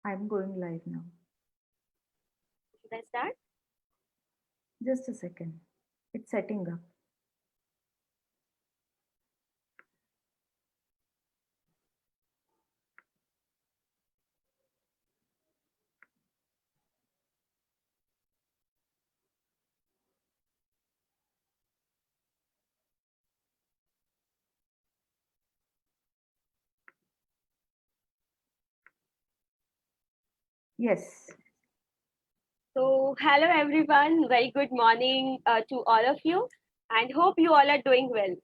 I'm going live now. Should I start? Just a second. It's setting up. Yes. So, hello everyone. Very good morning to all of you, and hope you all are doing well.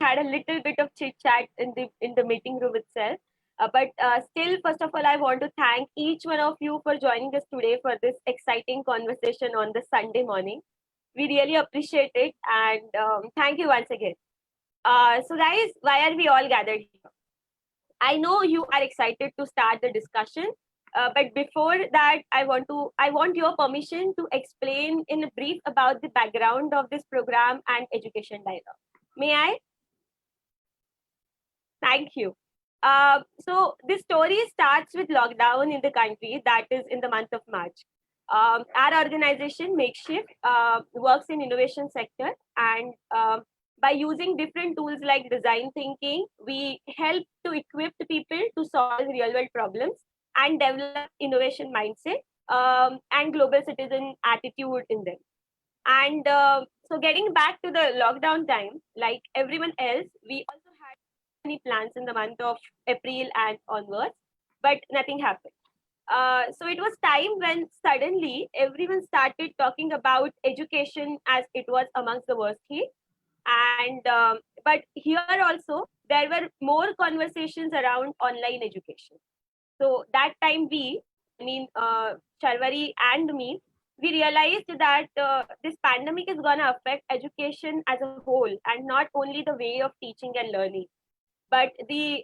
Had a little bit of chit chat in the meeting room itself, but still, first of all, I want to thank each one of you for joining us today for this exciting conversation on the Sunday morning. We really appreciate it, and thank you once again. So, guys, why are we all gathered here? I know you are excited to start the discussion, but before that, I want your permission to explain in a brief about the background of this program and education dialogue. May I? Thank you. So this story starts with lockdown in the country, that is in the month of March. Our organization, Makeshift, works in innovation sector, and by using different tools like design thinking, we help to equip the people to solve real world problems and develop innovation mindset and global citizen attitude in them. And so getting back to the lockdown time, like everyone else, we also had many plans in the month of April and onwards, but nothing happened. So it was time when suddenly everyone started talking about education as it was amongst the worst hit. And but here also there were more conversations around online education. So that time I mean, Charvari and me, we realized that this pandemic is going to affect education as a whole and not only the way of teaching and learning, but the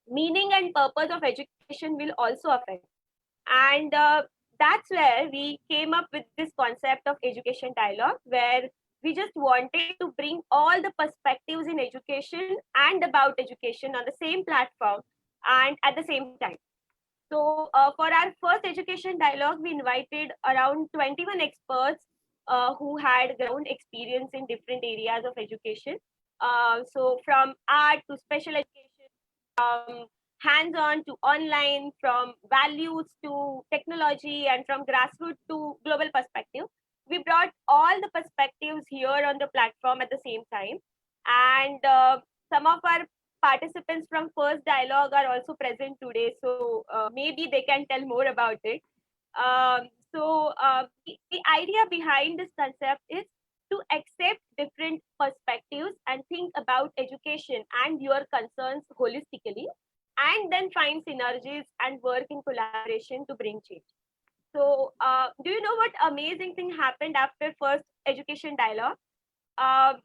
meaning and purpose of education will also affect. And that's where we came up with this concept of education dialogue, where we just wanted to bring all the perspectives in education and about education on the same platform and at the same time. So, for our first education dialogue, we invited around 21 experts who had ground experience in different areas of education. So, from art to special education, from hands on to online, from values to technology, and from grassroots to global perspective. We brought all the perspectives here on the platform at the same time. And some of our participants from first dialogue are also present today, so maybe they can tell more about it. The idea behind this concept is to accept different perspectives and think about education and your concerns holistically, and then find synergies and work in collaboration to bring change. So, do you know what amazing thing happened after first education dialogue? I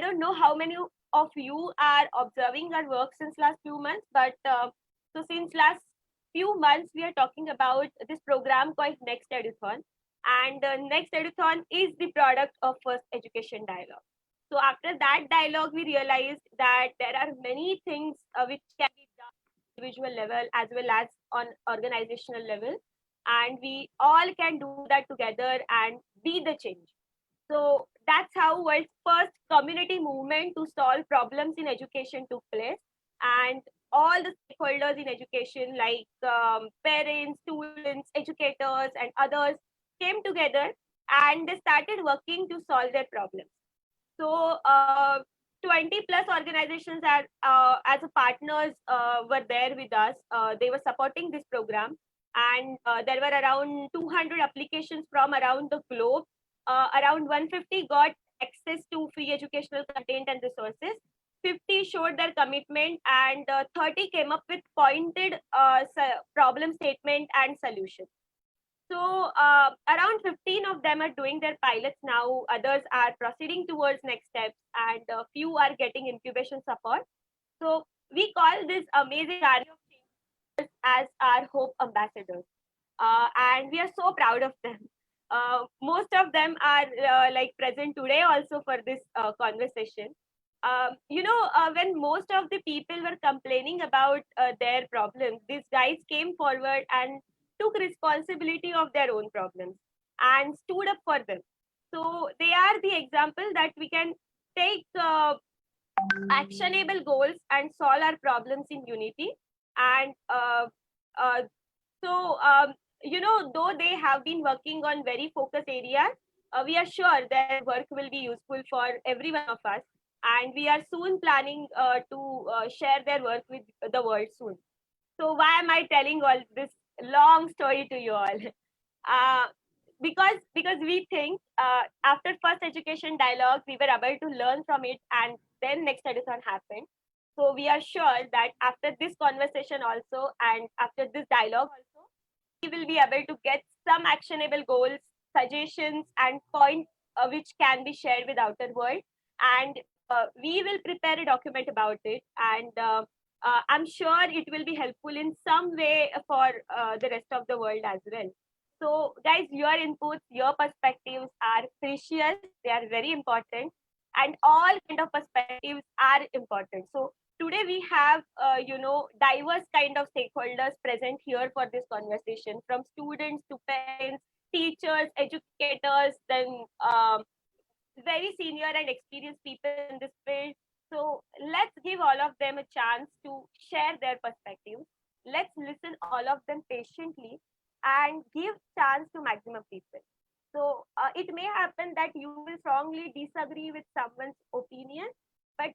don't know how many of you are observing our work since last few months, but so since last few months we are talking about this program called Next Eduthon, and Next Eduthon is the product of First Education Dialogue. So after that dialogue, we realized that there are many things which can be done individual level as well as on organizational level, and we all can do that together and be the change. So that's how world's first community movement to solve problems in education took place. And all the stakeholders in education, like parents, students, educators, and others, came together and they started working to solve their problems. So 20 plus organizations are as a partners were there with us. They were supporting this program, and there were around 200 applications from around the globe. Around 150 got access to free educational content and resources. 50 showed their commitment, and 30 came up with pointed problem statement and solution. So around 15 of them are doing their pilots now. Others are proceeding towards next steps, and a few are getting incubation support. So we call this amazing army of change as our hope ambassadors, and we are so proud of them. Most of them are like present today also for this conversation. When most of the people were complaining about their problems, these guys came forward and took responsibility of their own problems and stood up for them. So they are the example that we can take actionable goals and solve our problems in unity. And uh, so, though they have been working on very focused areas, we are sure their work will be useful for every one of us. And we are soon planning to share their work with the world soon. So, why am I telling all this long story to you all? uh, because we think after first education dialogue we were able to learn from it, and then next edition happened. So we are sure that after this conversation also and after this dialogue also, we will be able to get some actionable goals, suggestions, and points which can be shared with outer world. And we will prepare a document about it, and I'm sure it will be helpful in some way for the rest of the world as well. So, guys, your inputs, your perspectives are precious. They are very important, and all kind of perspectives are important. So, today we have, diverse kind of stakeholders present here for this conversation, from students to parents, teachers, educators, then very senior and experienced people in this field. So let's give all of them a chance to share their perspectives. Let's listen all of them patiently and give chance to maximum people. So it may happen that you will strongly disagree with someone's opinion, but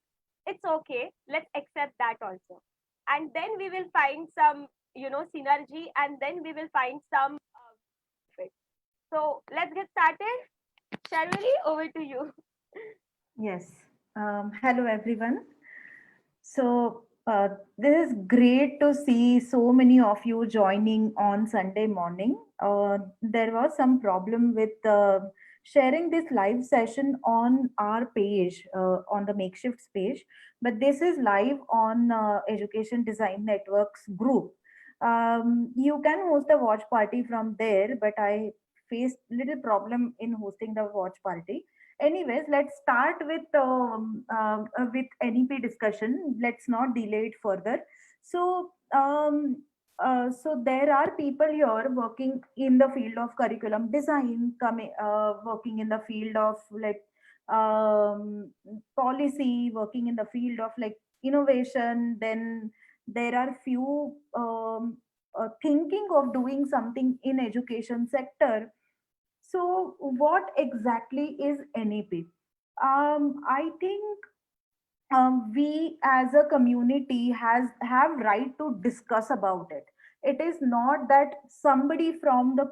it's okay. Let's accept that also. And then we will find some, synergy, and then we will find some fit. So let's get started. Sharmili, over to you. Yes. Hello, everyone. This is great to see so many of you joining on Sunday morning. There was some problem with sharing this live session on our page, on the makeshifts page, but this is live on Education Design Network's group. You can host a watch party from there, but I faced little problem in hosting the watch party. Anyways, let's start with NEP discussion. Let's not delay it further. So so there are people here working in the field of curriculum design, coming working in the field of like policy, working in the field of like innovation. Then there are few thinking of doing something in education sector. So, what exactly is NEP? I think we as a community has have right to discuss about it. It is not that somebody from the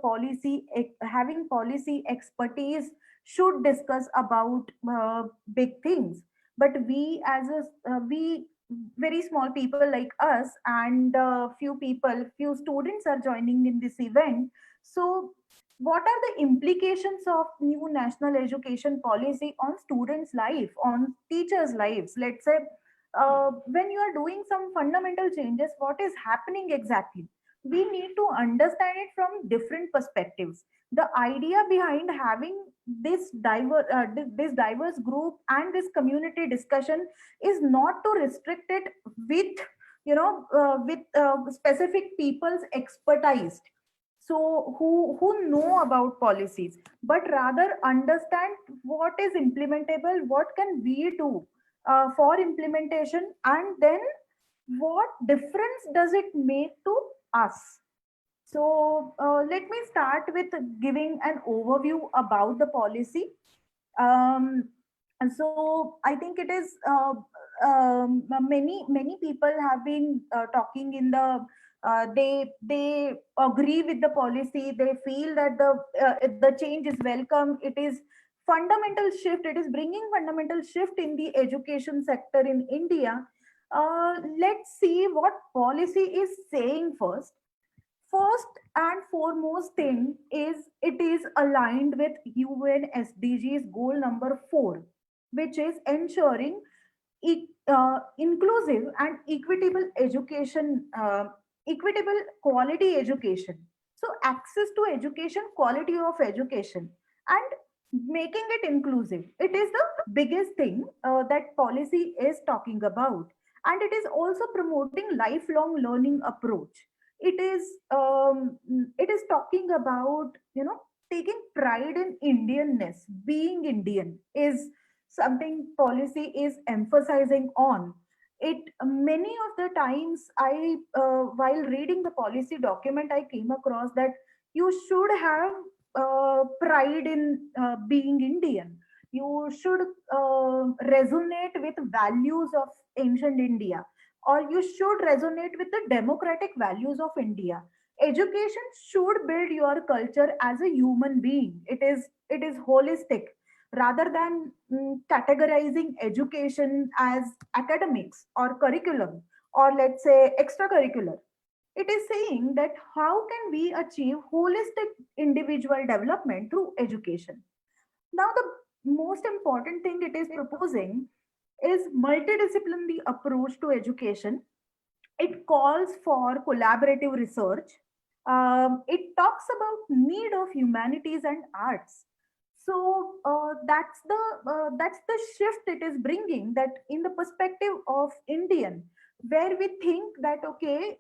having policy expertise should discuss about big things, but we as a we very small people like us and few students are joining in this event. So what are the implications of new national education policy on students life, on teachers lives? Let's say when you are doing some fundamental changes, what is happening exactly? We need to understand it from different perspectives. The idea behind having this diverse group and this community discussion is not to restrict it with with specific people's expertise, so who know about policies, but rather understand what is implementable, what can we do for implementation, and then what difference does it make to us. So let me start with giving an overview about the policy. And so I think it is many people have been talking in the they agree with the policy. They feel that the change is welcome. It is fundamental shift. It is bringing fundamental shift in the education sector in India. Let's see what policy is saying first. First and foremost thing is it is aligned with UN SDGs goal number 4, which is ensuring inclusive and equitable education, equitable quality education. So access to education, quality of education, and making it inclusive. It is the biggest thing that policy is talking about, and it is also promoting lifelong learning approach. It is talking about, taking pride in Indianness. Being Indian is something policy is emphasizing on. It Many of the times, I while reading the policy document, I came across that you should have pride in being Indian. You should resonate with values of ancient India, or you should resonate with the democratic values of India. Education should build your culture as a human being. It is holistic, rather than categorizing education as academics or curriculum, or let's say extracurricular. It is saying that how can we achieve holistic individual development through education. Now, the most important thing it is proposing is multidisciplinary approach to education. It calls for collaborative research. It talks about need of humanities and arts. So that's the shift it is bringing, that in the perspective of Indian, where we think that okay,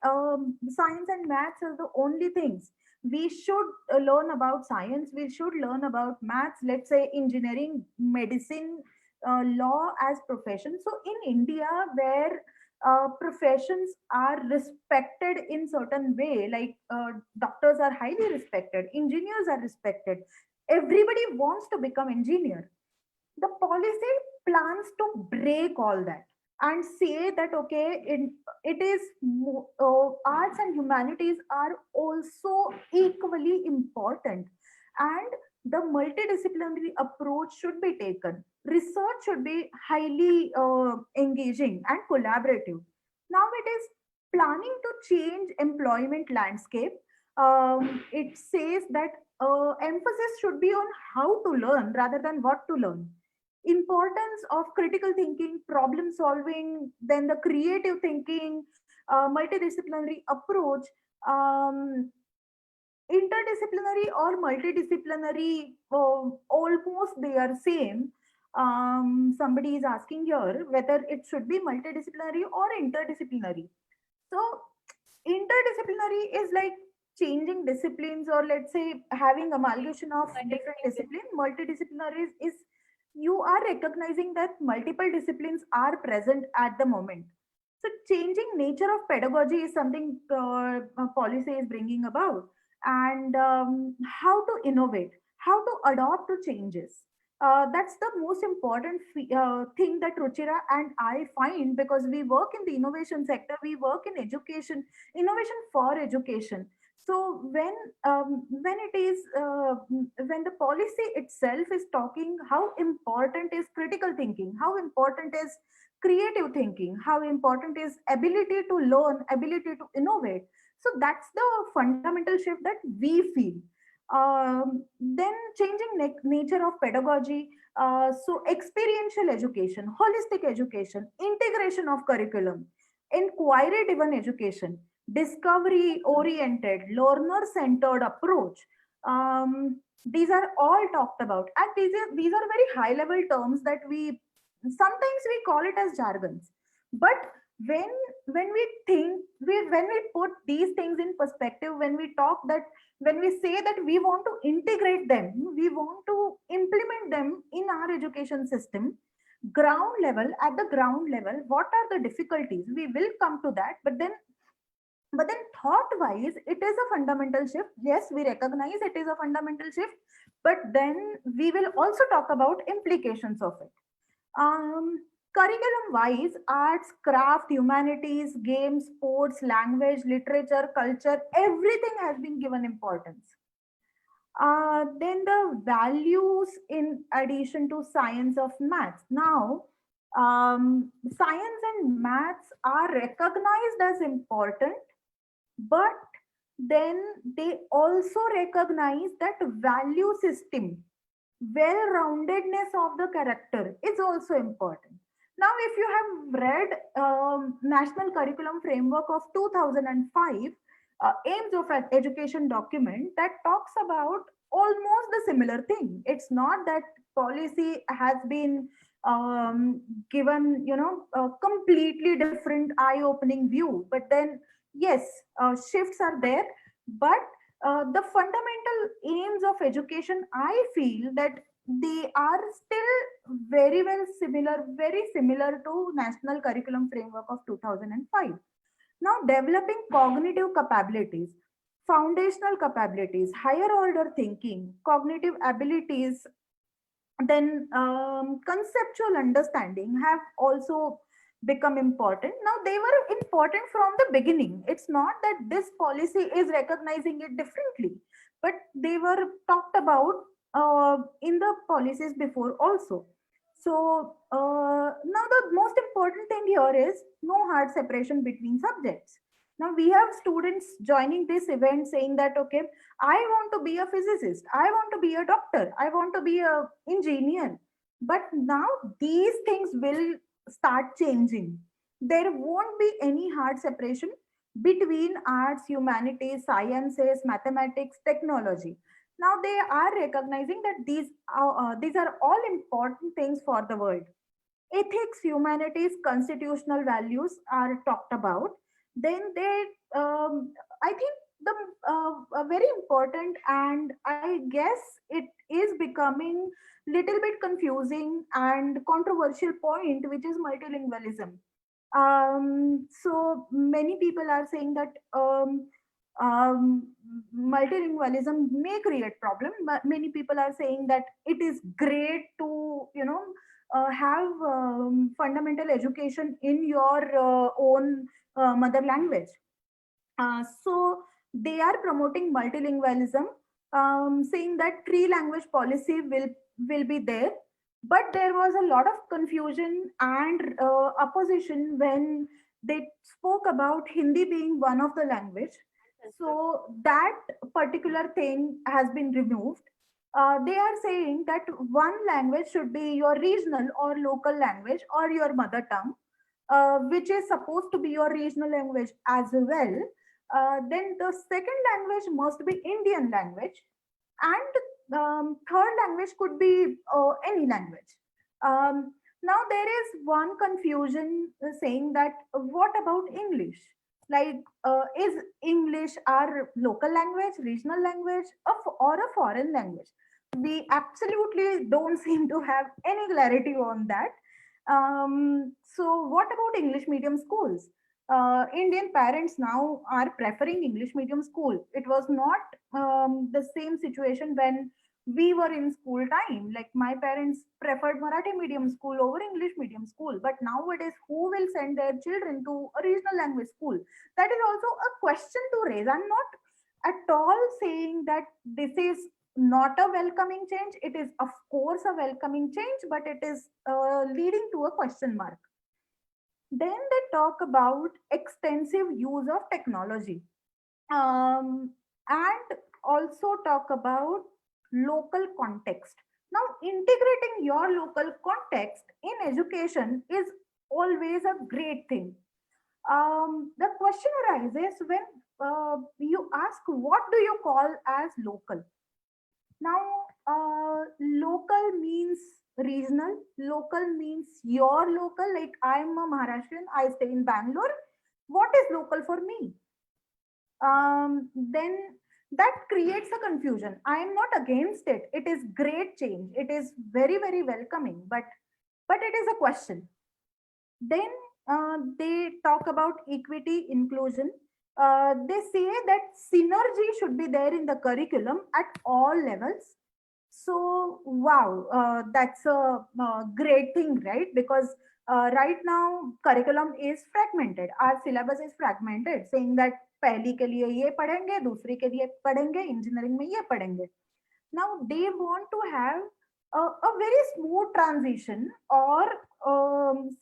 science and maths are the only things we should learn about. Science, we should learn about maths, let's say engineering, medicine, law as profession. So in India, where professions are respected in certain way, like doctors are highly respected, engineers are respected, everybody wants to become engineer. The policy plans to break all that and say that okay, arts and humanities are also equally important, and the multidisciplinary approach should be taken. Research should be highly engaging and collaborative. Now it is planning to change employment landscape. It says that emphasis should be on how to learn rather than what to learn. Importance of critical thinking, problem solving, then the creative thinking, multidisciplinary approach, um, interdisciplinary or multidisciplinary, almost they are same. Somebody is asking here whether it should be multidisciplinary or interdisciplinary. So interdisciplinary is like changing disciplines, or let's say having amalgamation of different disciplines. Multidisciplinary is you are recognizing that multiple disciplines are present at the moment. So changing nature of pedagogy is something policy is bringing about, and how to innovate, how to adopt to changes. That's the most important thing that Ruchira and I find, because we work in the innovation sector, we work in education, innovation for education. So when it is when the policy itself is talking how important is critical thinking, how important is creative thinking, how important is ability to learn, ability to innovate. So that's the fundamental shift that we feel. Then changing nature of pedagogy, so experiential education, holistic education, integration of curriculum, inquiry driven education, discovery oriented, learner centered approach. These are all talked about, and these are very high level terms that we sometimes we call it as jargons. But when when we think when we put these things in perspective, when we talk that, when we say that we want to integrate them, we want to implement them in our education system, ground level, at the ground level, what are the difficulties, we will come to that. But then thought wise, it is a fundamental shift. Yes, we recognize it is a fundamental shift, but then we will also talk about implications of it. um, Curriculum wise, arts, craft, humanities, games, sports, language, literature, culture, everything has been given importance. Then the values in addition to science of maths. Now, science and maths are recognized as important, but then they also recognize that value system, well-roundedness of the character is also important. Now if you have read national curriculum framework of 2005, aims of an education document that talks about almost the similar thing. It's not that policy has been given, a completely different eye-opening view. But then, yes, shifts are there. But the fundamental aims of education, I feel that they are still very similar to National Curriculum Framework of 2005. Now, developing cognitive capabilities, foundational capabilities, higher order thinking, cognitive abilities, then conceptual understanding have also become important. Now, they were important from the beginning. It's not that this policy is recognizing it differently, but they were talked about in the policies before also. So now the most important thing here is no hard separation between subjects. Now we have students joining this event saying that, okay, I want to be a physicist, I want to be a doctor, I want to be a engineer. But now these things will start changing. There won't be any hard separation between arts, humanities, sciences, mathematics, technology. Now they are recognizing that these are all important things for the world. Ethics, humanities, constitutional values are talked about. Then they, I think the a very important, and I guess it is becoming little bit confusing and controversial point, which is multilingualism. So many people are saying that multilingualism may create problem, but many people are saying that it is great to, have fundamental education in your own mother language. So they are promoting multilingualism, saying that three language policy will be there. But there was a lot of confusion and opposition when they spoke about Hindi being one of the language. So that particular thing has been removed. They are saying that one language should be your regional or local language or your mother tongue, which is supposed to be your regional language as well. Then the second language must be Indian language, and third language could be any language. Now there is one confusion saying that what about English? Like, is English our local language, regional language, or a foreign language? We absolutely don't seem to have any clarity on that. So, what about English medium schools? Indian parents now are preferring English medium school. It was not the same situation when we were in school time. Like my parents preferred Marathi medium school over English medium school. But nowadays, who will send their children to a regional language school? That is also a question to raise. I'm not at all saying that this is not a welcoming change. It is, of course, a welcoming change, but it is leading to a question mark. Then they talk about extensive use of technology, and also talk about local context. Now, integrating your local context in education is always a great thing. The question arises when you ask, what do you call as local? Now, local means regional, local means your local. Like I'm a Maharashtrian, I stay in Bangalore. What is local for me? Then that creates a confusion. I am not against it. It is great change. It is very welcoming, but it is a question. Then they talk about equity, inclusion. They say that synergy should be there in the curriculum at all levels. So, wow, that's a great thing, right? Because right now curriculum is fragmented. Our syllabus is fragmented, saying that पहली के लिए ये पढ़ेंगे, दूसरी के लिए पढ़ेंगे, engineering में ये पढ़ेंगे. Now they want to have a very smooth transition or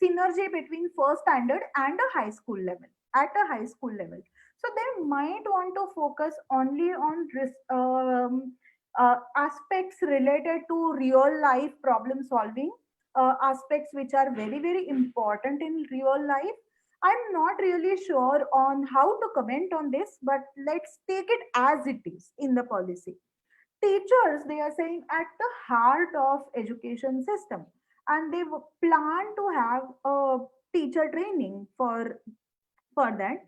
synergy between first standard and a high school level, at a high school level. So they might want to focus only on aspects related to real life problem solving, aspects which are very important in real life. I'm not really sure on how to comment on this, but let's take it as it is in the policy. teachers, they are saying, at the heart of education system, and they plan to have a teacher training for that.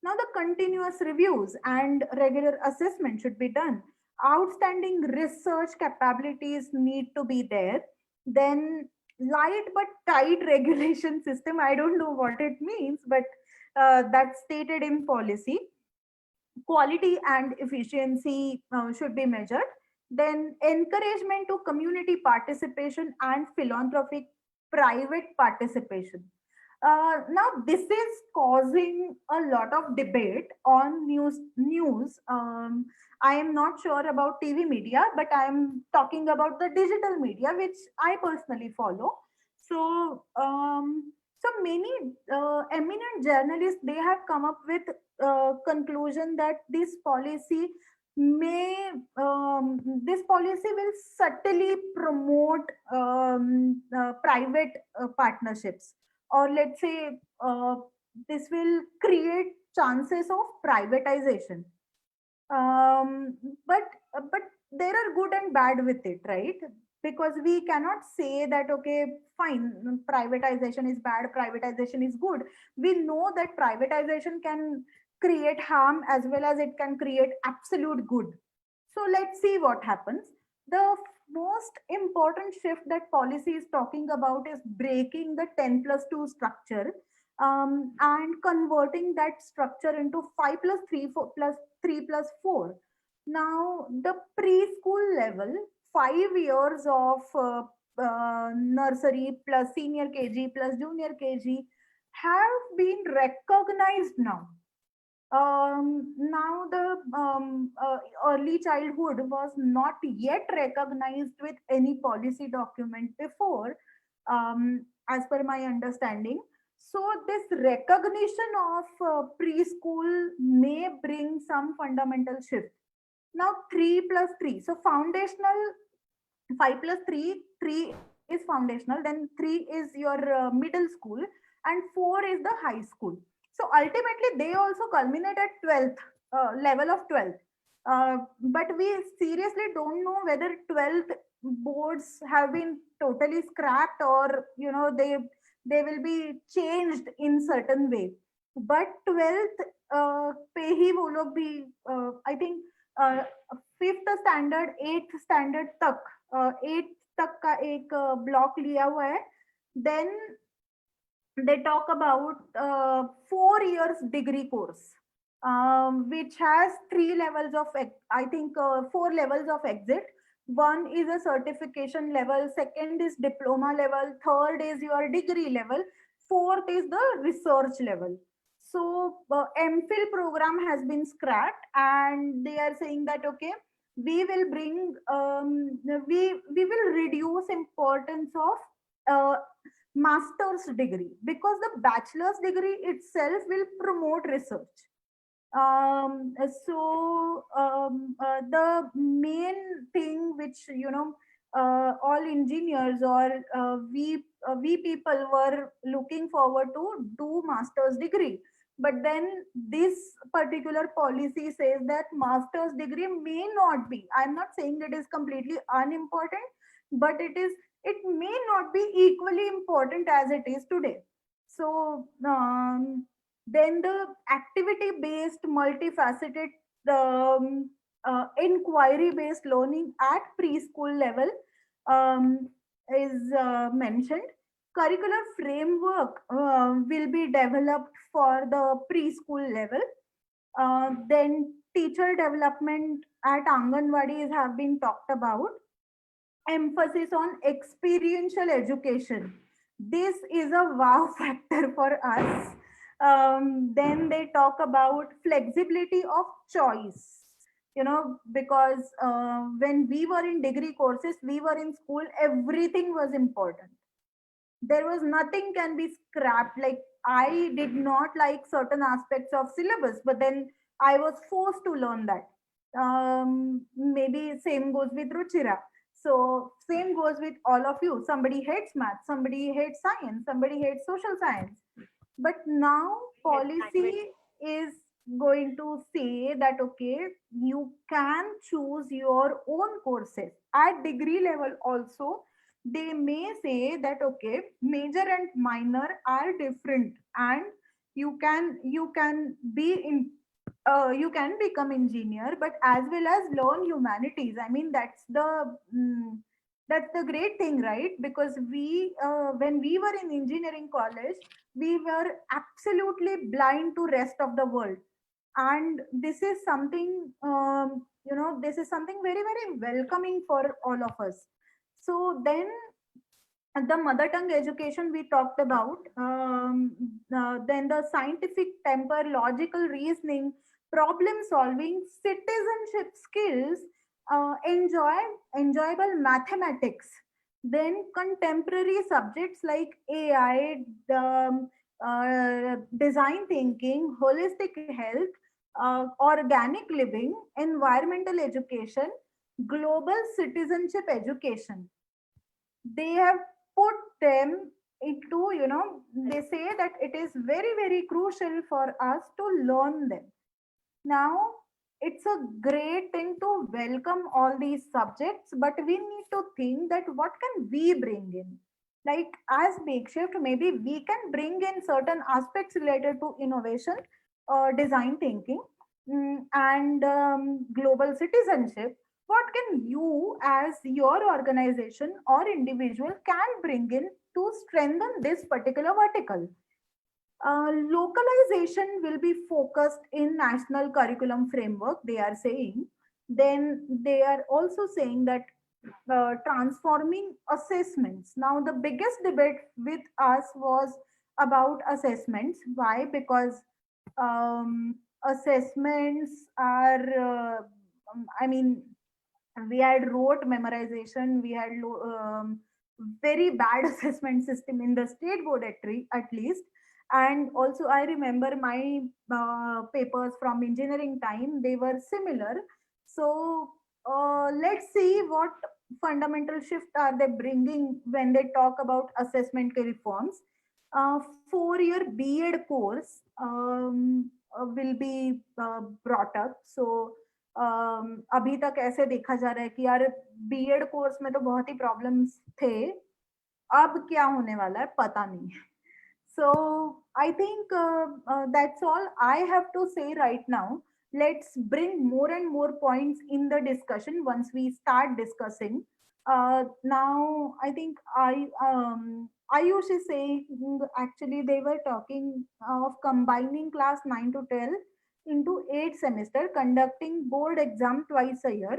Now, the continuous reviews and regular assessment should be done. Outstanding research capabilities need to be there. Then, light but tight regulation system. I don't know what it means, but that's stated in policy. Quality and efficiency should be measured. Then, encouragement to community participation and philanthropic private participation. Now, this is causing a lot of debate on news. I am not sure about TV media, but I am talking about the digital media, which I personally follow. So, so many eminent journalists, they have come up with conclusion that may this policy will subtly promote private partnerships, or let's say this will create chances of privatization. Um, but but there are good and bad with it, right? Because we cannot say that, okay, fine, privatization is bad, privatization is good. We know that privatization can create harm as well as it can create absolute good. So let's see what happens. The most important shift that policy is talking about is breaking the 10 plus 2 structure, and converting that structure into 5 plus 3 4 plus 3 plus 4. Now, the preschool level, 5 years of nursery plus senior KG plus junior KG have been recognized now. Now, the early childhood was not yet recognized with any policy document before, as per my understanding. So, this recognition of preschool may bring some fundamental shift. Now, 3 plus 3. So, foundational, 5 plus 3, 3 is foundational, then 3 is your middle school, and 4 is the high school. So ultimately, they also culminate at 12th, level of 12th. But we seriously don't know whether 12th boards have been totally scrapped, or they will be changed in certain way. But 12th पे ही वो लोग भी I think fifth standard eighth standard तक, eighth तक का एक block लिया हुआ है. Then they talk about 4 years degree course, which has three levels of, I think, four levels of exit. One is a certification level, second is diploma level, third is your degree level, fourth is the research level. So MPhil program has been scrapped, and they are saying that, okay, we will bring we will reduce importance of master's degree, because the bachelor's degree itself will promote research. The main thing which all engineers, or we people were looking forward to do master's degree, but then this particular policy says that master's degree may not be, I'm not saying it is completely unimportant, but it may not be equally important as it is today. So then the activity based, multifaceted, inquiry based learning at preschool level is mentioned. Curricular framework will be developed for the preschool level. Then teacher development at Anganwadis have been talked about. Emphasis on experiential education. This is a wow factor for us. Then they talk about flexibility of choice. Because when we were in degree courses, we were in school, everything was important. There was nothing can be scrapped. Like, I did not like certain aspects of syllabus, but then I was forced to learn that. Maybe same goes with Ruchira. So same goes with all of you. Somebody hates math, somebody hates science, somebody hates social science. But now Yes, I policy will. is going to say that okay, you can choose your own courses at degree level also. They may say that okay, major and minor are different, and you can be in you can become engineer but as well as learn humanities. I mean, that's the great thing, right? Because we when we were in engineering college, we were absolutely blind to rest of the world. And this is something, this is something very very welcoming for all of us. So then the mother tongue education we talked about, then the scientific temper, logical reasoning, problem solving, citizenship skills, enjoyable mathematics, then contemporary subjects like AI, design thinking, holistic health, organic living, environmental education, global citizenship education. They have put them into, they say that it is very very crucial for us to learn them. Now, it's a great thing to welcome all these subjects, but we need to think that what can we bring in. Like as makeshift, maybe we can bring in certain aspects related to innovation, design thinking, and global citizenship. What can you as your organization or individual can bring in to strengthen this particular vertical? Localization will be focused in national curriculum framework, they are saying. Then they are also saying that transforming assessments. Now, the biggest debate with us was about assessments. Why? Because assessments are, I mean, we had rote memorization, we had very bad assessment system in the state board at least. And also I remember my papers from engineering time, they were similar. So let's see what fundamental shift are they bringing when they talk about assessment reforms. 4-year B.Ed course will be brought up. So अभी तक ऐसे देखा जा रहा है कि यार BEd course में तो बहुत ही प्रॉब्लम्स थे, अब क्या होने वाला है पता नहीं. So I think that's all I have to say right now. Let's bring more and more points in the discussion once we start discussing. Now I think Ayush is saying, actually they were talking of combining class 9 to 12 into 8 semester, conducting board exam twice a year.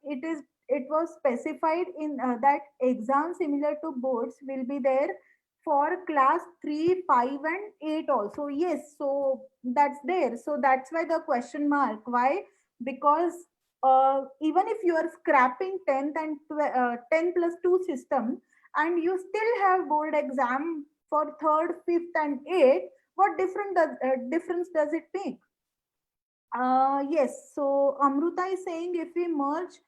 It was specified in that exam similar to boards will be there for class 3, 5 and 8 also. Yes, so that's there. So that's why the question mark. Why? Because even if you are scrapping 10th and 10 plus 2 system and you still have board exam for 3rd, 5th and 8th, what difference does it make? Yes, so Amruta is saying if we merge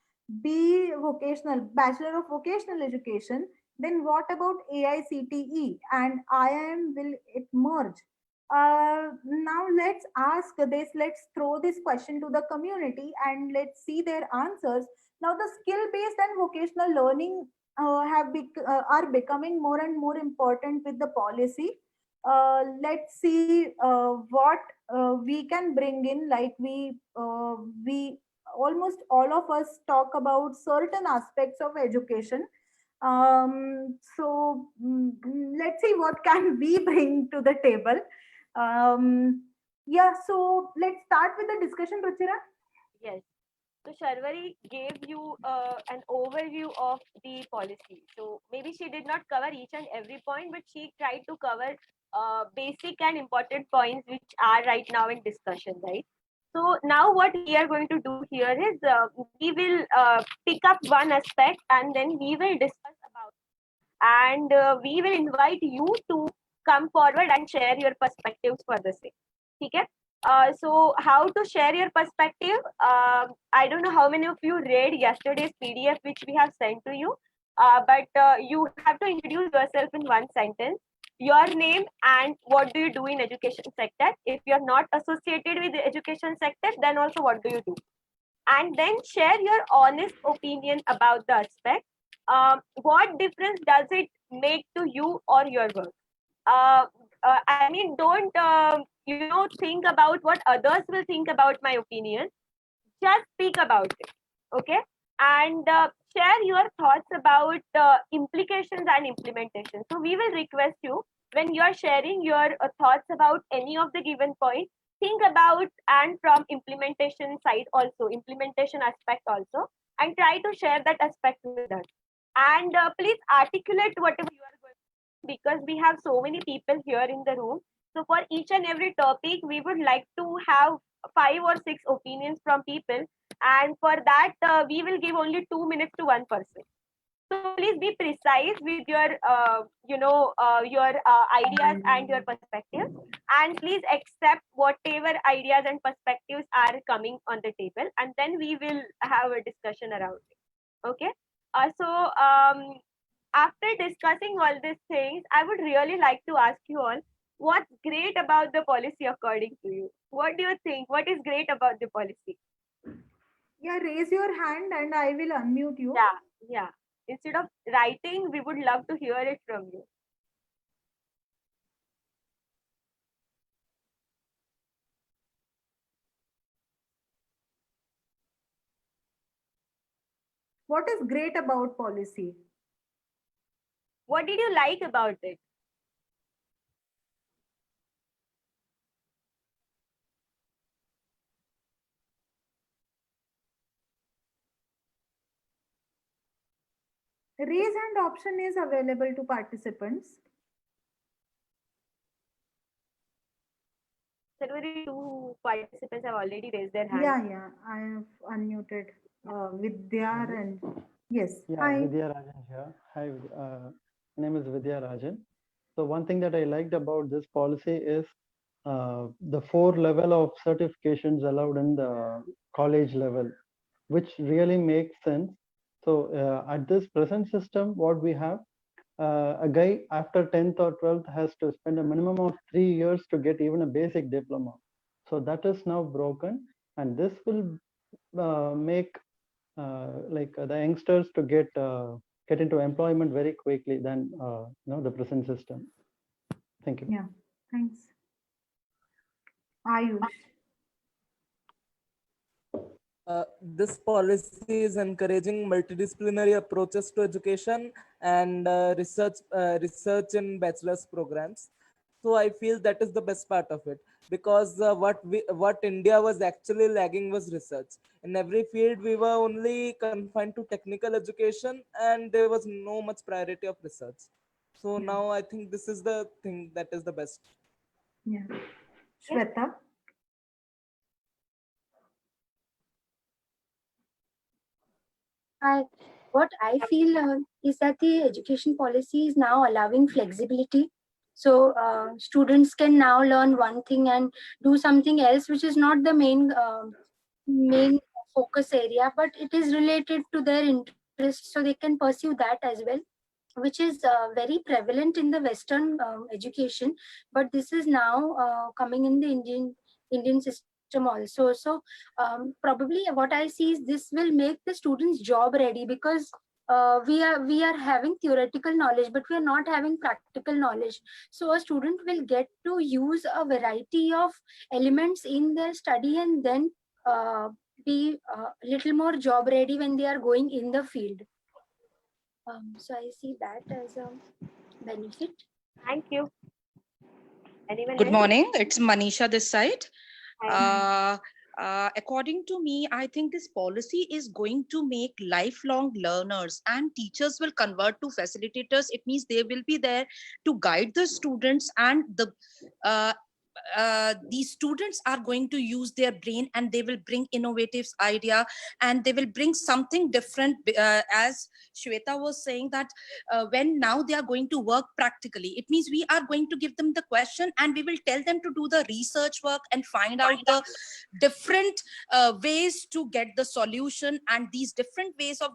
B vocational, Bachelor of Vocational Education, then what about AICTE and IIM, will it merge? Now let's ask this, let's throw this question to the community and let's see their answers. Now the skill-based and vocational learning are becoming more and more important with the policy. Let's see what we can bring in. Like we almost all of us talk about certain aspects of education. So let's see what can we bring to the table. Yeah, so let's start with the discussion, Ruchira. Yes. So Sharvari gave you an overview of the policy. So maybe she did not cover each and every point, but she tried to cover basic and important points which are right now in discussion, right? So now what we are going to do here is we will pick up one aspect and then we will discuss about it. And we will invite you to come forward and share your perspectives for the same. Okay? So how to share your perspective? I don't know how many of you read yesterday's PDF which we have sent to you, but you have to introduce yourself in one sentence. your name and what do you do in education sector. If you're not associated with the education sector, then also what do you do? And then share your honest opinion about the aspect. What difference does it make to you or your work? uh, I mean, don't think about what others will think about my opinion. Just speak about it, okay? And share your thoughts about implications and implementation. So we will request you, when you are sharing your thoughts about any of the given point, think about and from implementation side also, implementation aspect also, and try to share that aspect with us. And please articulate whatever you are going, because we have so many people here in the room. So for each and every topic, we would like to have 5 or 6 opinions from people, and for that, we will give only 2 minutes to one person. So please be precise with your ideas and your perspectives, and please accept whatever ideas and perspectives are coming on the table, and then we will have a discussion around it. Okay. So after discussing all these things, I would really like to ask you all, what's great about the policy according to you? What do you think? What is great about the policy? Yeah, raise your hand and I will unmute you. Yeah, yeah. Instead of writing, we would love to hear it from you. What is great about policy? What did you like about it? Raise hand option is available to participants. Certainly, 2 participants have already raised their hand. Yeah, I have unmuted Vidhya and yes. Yeah, Hi. Vidhya Rajan here. Hi, my name is Vidhya Rajan. So one thing that I liked about this policy is the 4 level of certifications allowed in the college level, which really makes sense. So at this present system, what we have, a guy after 10th or 12th has to spend a minimum of 3 years to get even a basic diploma. So that is now broken, and this will make the youngsters to get into employment very quickly than the present system. Thank you. Yeah, thanks. Ayush. This policy is encouraging multidisciplinary approaches to education and research in bachelor's programs. So I feel that is the best part of it, because what India was actually lagging was research. In every field, we were only confined to technical education, and there was no much priority of research. So now I think this is the thing that is the best. Yeah. Shweta. What I feel is that the education policy is now allowing flexibility. So students can now learn one thing and do something else, which is not the main focus area, but it is related to their interest, so they can pursue that as well, which is very prevalent in the Western education. But this is now coming in the Indian system also. So probably what I see is this will make the students job ready, because we are having theoretical knowledge, but we are not having practical knowledge. So a student will get to use a variety of elements in their study, and then be a little more job ready when they are going in the field. So I see that as a benefit. Thank you. Anyone Good else? morning. It's Manisha this side. Hi. According to me, I think this policy is going to make lifelong learners, and teachers will convert to facilitators. It means they will be there to guide the students, and these students are going to use their brain and they will bring innovative idea and they will bring something different, as Shweta was saying that when now they are going to work practically, it means we are going to give them the question and we will tell them to do the research work and find out the different ways to get the solution, and these different ways of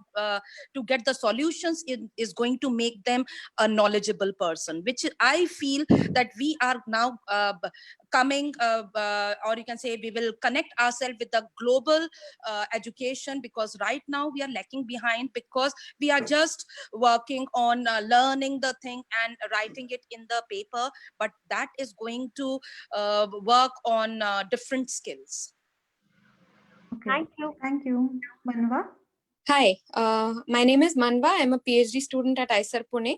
to get the solutions is going to make them a knowledgeable person, which I feel that we are now coming, or you can say we will connect ourselves with the global education, because right now we are lacking behind because we are just working on learning the thing and writing it in the paper, but that is going to work on different skills. Okay. Thank you. Thank you. Manva? Hi, my name is Manva. I'm a PhD student at ISER Pune.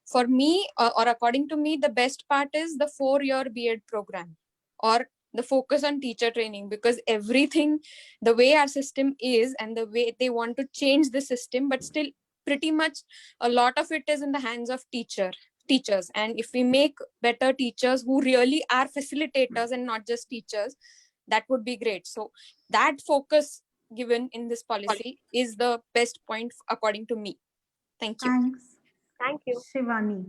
For me, or according to me, the best part is the 4-year B.Ed program or the focus on teacher training, because everything, the way our system is and the way they want to change the system, but still pretty much a lot of it is in the hands of teachers. And if we make better teachers who really are facilitators and not just teachers, that would be great. So that focus given in this policy is the best point according to me. Thank you. Thanks. Thank you. Shivani?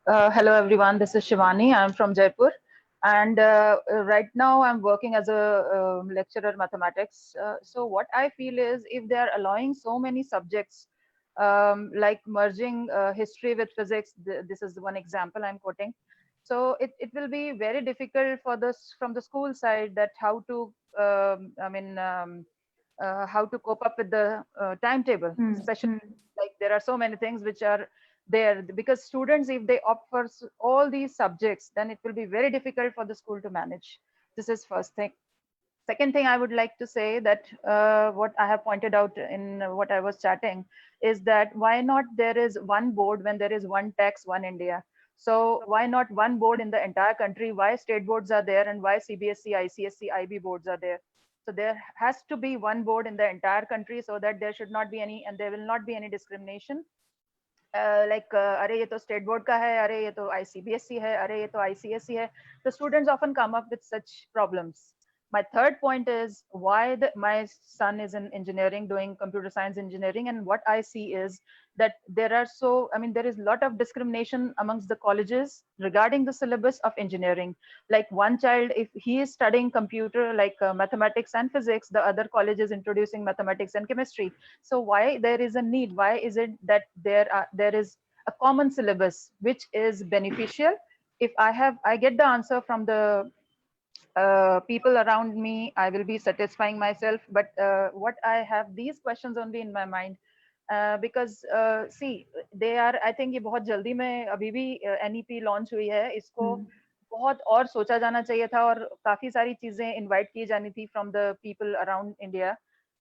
Hello everyone, this is Shivani. I'm from Jaipur, and right now I'm working as a lecturer mathematics. So what I feel is, if they are allowing so many subjects, like merging history with physics, this is one example I'm quoting. So it will be very difficult for this from the school side, that how to how to cope up with the timetable, especially like there are so many things which are there, because students, if they opt for all these subjects, then it will be very difficult for the school to manage. This is first thing. Second thing I would like to say, that what I have pointed out in what I was chatting is that why not there is one board when there is one tax, one India. So why not one board in the entire country? Why state boards are there and why CBSE, ICSE, IB boards are there? So there has to be one board in the entire country, so that there should not be any, and there will not be any discrimination. अरे ये तो state board का है, अरे ये तो ICBSE है, अरे ये तो ICSE है. The students often come up with such problems. My third point is why my son is in engineering, doing computer science engineering, and what I see is that there is a lot of discrimination amongst the colleges regarding the syllabus of engineering. Like one child, if he is studying computer, like mathematics and physics, the other college is introducing mathematics and chemistry. So why there is a need? Why is it that there is a common syllabus which is beneficial? If I get the answer from the people around me, I will be satisfying myself. But what I have these questions only in my mind, because see, they are, I think ये बहुत जल्दी में अभी भी NEP launch हुई है, इसको बहुत और सोचा जाना चाहिए था, और काफी सारी चीजें इनवाइट की जानी थी from the people around India,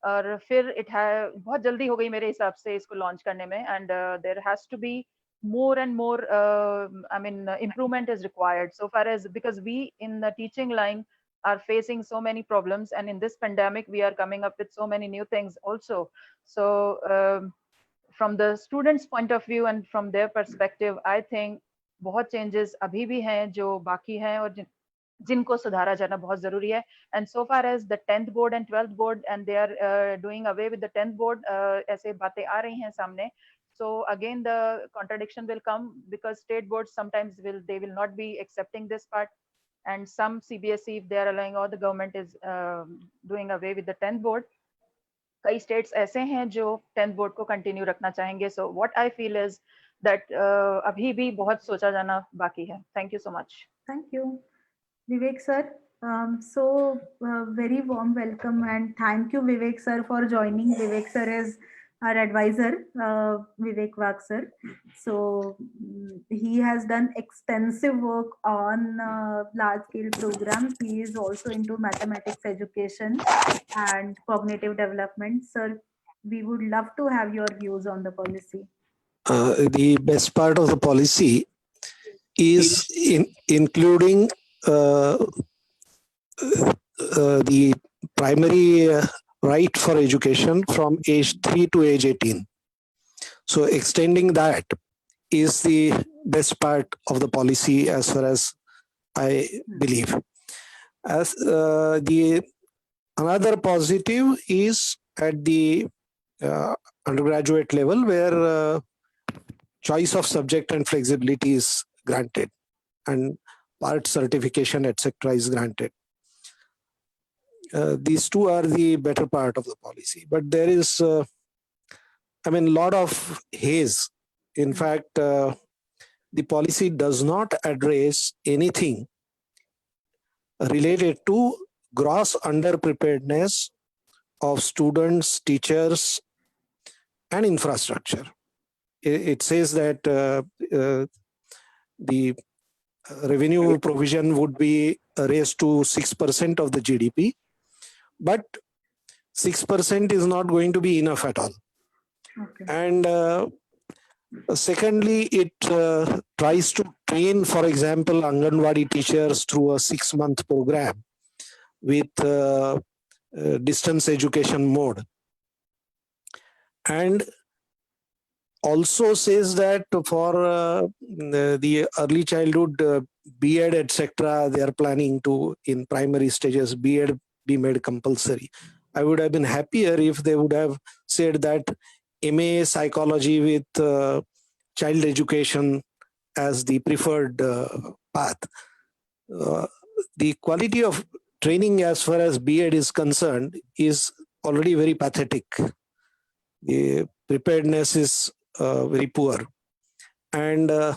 और फिर बहुत जल्दी हो गई मेरे हिसाब से इसको लॉन्च करने में. And there has to be more and more improvement is required, so far as, because we in the teaching line are facing so many problems, and in this pandemic we are coming up with so many new things also. So from the students point of view and from their perspective, I think बहुत changes अभी भी हैं जो बाकी हैं, और जिनको सुधारा जाना बहुत जरूरी है. And so far as the 10th board and 12th board, and they are doing away with the 10th board, ऐसे बातें आ रही हैं सामने. So again the contradiction will come, because state boards sometimes they will not be accepting this part, and some CBSE, if they are allowing, or the government is doing away with the 10th board. कई states ऐसे हैं जो 10th board को continue रखना चाहेंगे. So what I feel is that अभी भी बहुत सोचा जाना बाकी है. Thank you so much. Thank you. Vivek sir, so very warm welcome and thank you Vivek sir for joining. Vivek sir is our advisor, Vivek Vag sir. So he has done extensive work on large scale programs. He is also into mathematics education and cognitive development. Sir, we would love to have your views on the policy. The best part of the policy is including the primary right for education from age 3 to age 18. So extending that is the best part of the policy as far as I believe. As the another positive is at the undergraduate level, where choice of subject and flexibility is granted, and part certification, etc., is granted. These two are the better part of the policy, but there is, a lot of haze. In fact, the policy does not address anything related to gross underpreparedness of students, teachers, and infrastructure. It says that the revenue provision would be raised to 6% of the GDP, but 6% is not going to be enough at all. Okay. And secondly, it tries to train, for example, Anganwadi teachers through a 6-month program with distance education mode. And also says that for the early childhood B.Ed, etc., they are planning to, in primary stages, B.Ed be made compulsory. I would have been happier if they would have said that MA psychology with child education as the preferred path. The quality of training as far as B.Ed is concerned is already very pathetic. The preparedness is very poor, and there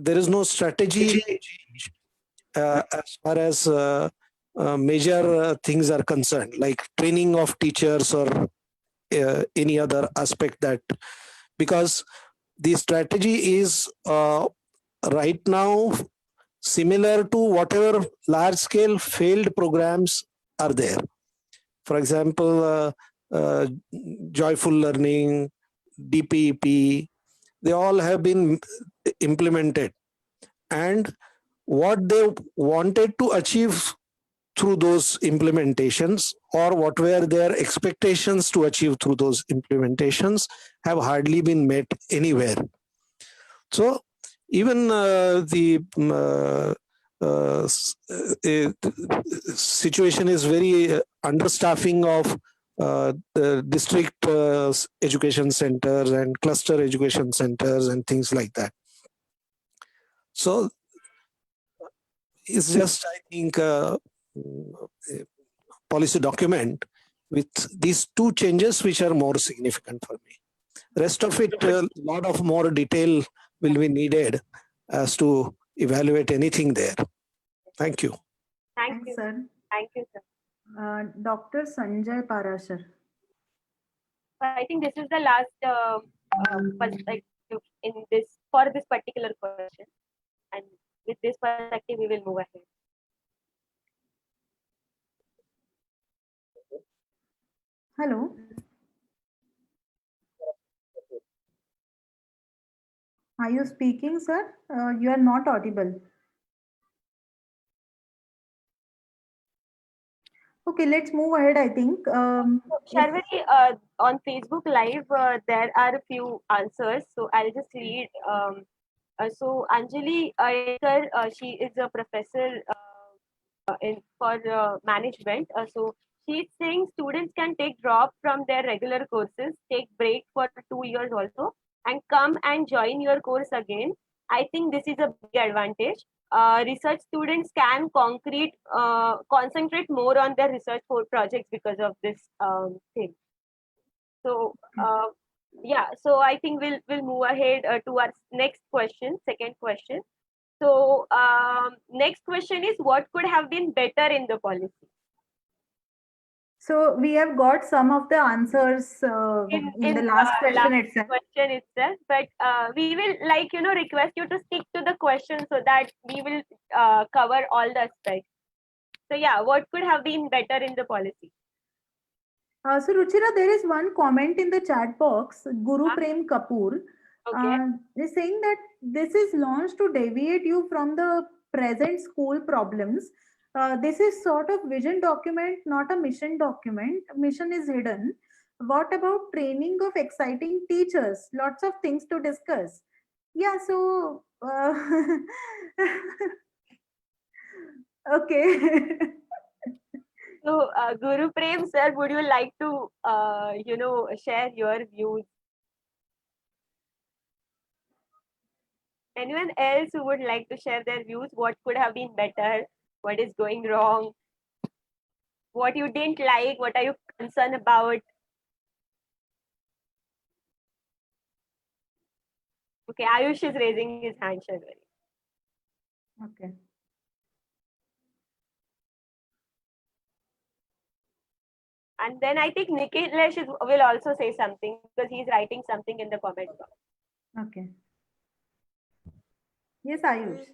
is no strategy as far as major things are concerned, like training of teachers or any other aspect, that because the strategy is right now similar to whatever large scale failed programs are there. For example, Joyful Learning, DPEP, they all have been implemented. And what they wanted to achieve through those implementations, or what were their expectations to achieve through those implementations, have hardly been met anywhere. So even the situation is very understaffing of the district education centers and cluster education centers and things like that. So it's just, I think, a policy document with these two changes which are more significant for me. Rest of it, a lot of more detail will be needed as to evaluate anything there. Thank you. Thank Thanks, you. sir. Thank you, sir. Dr. Sanjay Parashar. I think this is the last perspective in this for this particular question, and with this perspective, we will move ahead. Hello. Are you speaking, sir? You are not audible. Okay, let's move ahead, I think. Sharvati, on Facebook Live, there are a few answers, so I'll just read. So Anjali Ayush, she is a professor for management. So she's saying students can take drop from their regular courses, take break for 2 years also, and come and join your course again. I think this is a big advantage. Research students can concentrate more on their research projects because of this thing. So yeah, so I think we'll move ahead to our next question, second question. So next question is, what could have been better in the policy? So we have got some of the answers in the last question itself. But we will request you to stick to the question so that we will cover all the aspects. So yeah, what could have been better in the policy? So Ruchira, there is one comment in the chat box. Guru Prem Kapoor is saying that this is launched to deviate you from the present school problems This is sort of vision document, not a mission document. Mission is hidden. What about training of exciting teachers? Lots of things to discuss. Yeah, so okay. So, Guru Prem sir, would you like to, share your views? Anyone else who would like to share their views? What could have been better? What is going wrong? What you didn't like? What are you concerned about? Okay, Ayush is raising his hand, Shivani. Okay. And then I think Nikhilesh will also say something because he's writing something in the comment box. Okay. Yes, Ayush.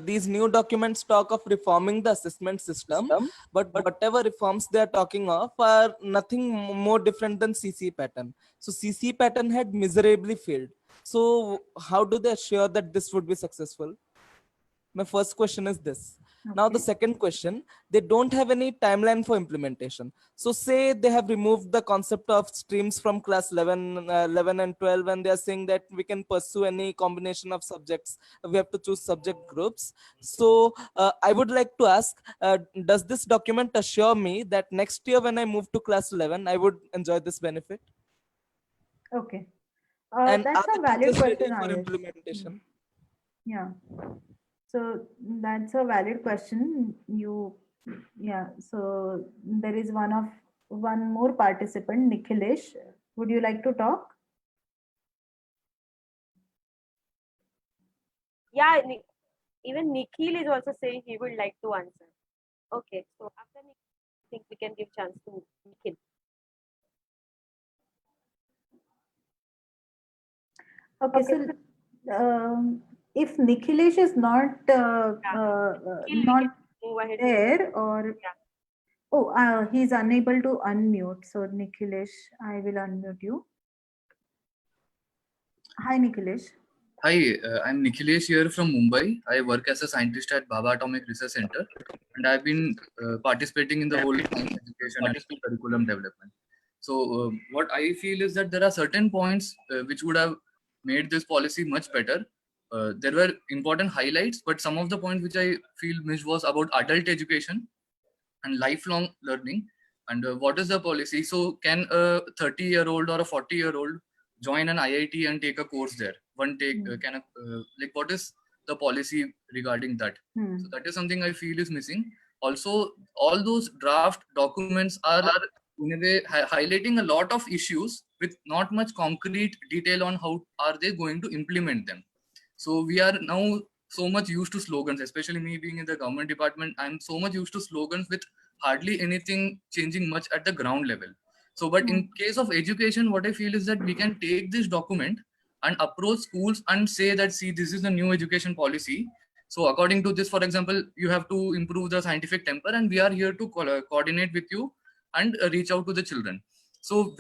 These new documents talk of reforming the assessment system, but whatever reforms they are talking of are nothing more different than CC pattern. So CC pattern had miserably failed. So how do they assure that this would be successful? My first question is this. Now the second question, they don't have any timeline for implementation. So say they have removed the concept of streams from class 11 and 12, and they are saying that we can pursue any combination of subjects. We have to choose subject groups. So I would like to ask, does this document assure me that next year when I move to class 11, I would enjoy this benefit? Okay. And That's are a the valid teachers ready question, for Ayush. implementation? Yeah. So that's a valid question. Yeah. So there is one more participant, Nikhilesh. Would you like to talk? Yeah, even Nikhil is also saying he would like to answer. Okay, so after Nikhil, I think we can give chance to Nikhil. Okay. So if Nikhilesh is not Nikhil, we not can move ahead. there, or he's unable to unmute. So Nikhilesh, I will unmute you. Hi, Nikhilesh. Hi, I'm Nikhilesh here from Mumbai. I work as a scientist at Baba Atomic Research Center, and I've been participating in the whole science education and curriculum development. So, what I feel is that there are certain points which would have made this policy much better. There were important highlights, but some of the points which I feel missed was about adult education and lifelong learning. And what is the policy? So, can a 30-year-old or a 40-year-old join an IIT and take a course there? Like, what is the policy regarding that? So that is something I feel is missing. Also, all those draft documents are in a way highlighting a lot of issues with not much concrete detail on how are they going to implement them. So we are now so much used to slogans, especially me being in the government department. I'm so much used to slogans with hardly anything changing much at the ground level. So, but in case of education, what I feel is that we can take this document and approach schools and say that, see, this is the new education policy. So according to this, for example, you have to improve the scientific temper, and we are here to coordinate with you and reach out to the children. So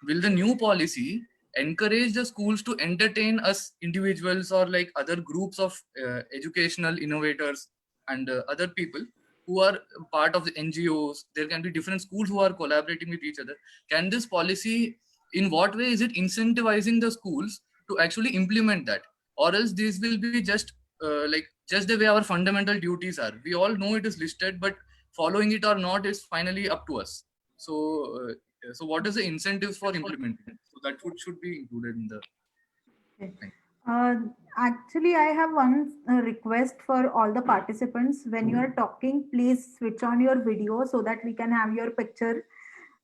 will the new policy encourage the schools to entertain us individuals or like other groups of educational innovators and other people who are part of the NGOs? There can be different schools who are collaborating with each other. Can this policy, in what way is it incentivizing the schools to actually implement that? Or else this will be just the way our fundamental duties are. We all know it is listed, but following it or not is finally up to us. So what is the incentives for implementing it? So that should be included in the thing. Actually, I have one request for all the participants. When you are talking, please switch on your video so that we can have your picture.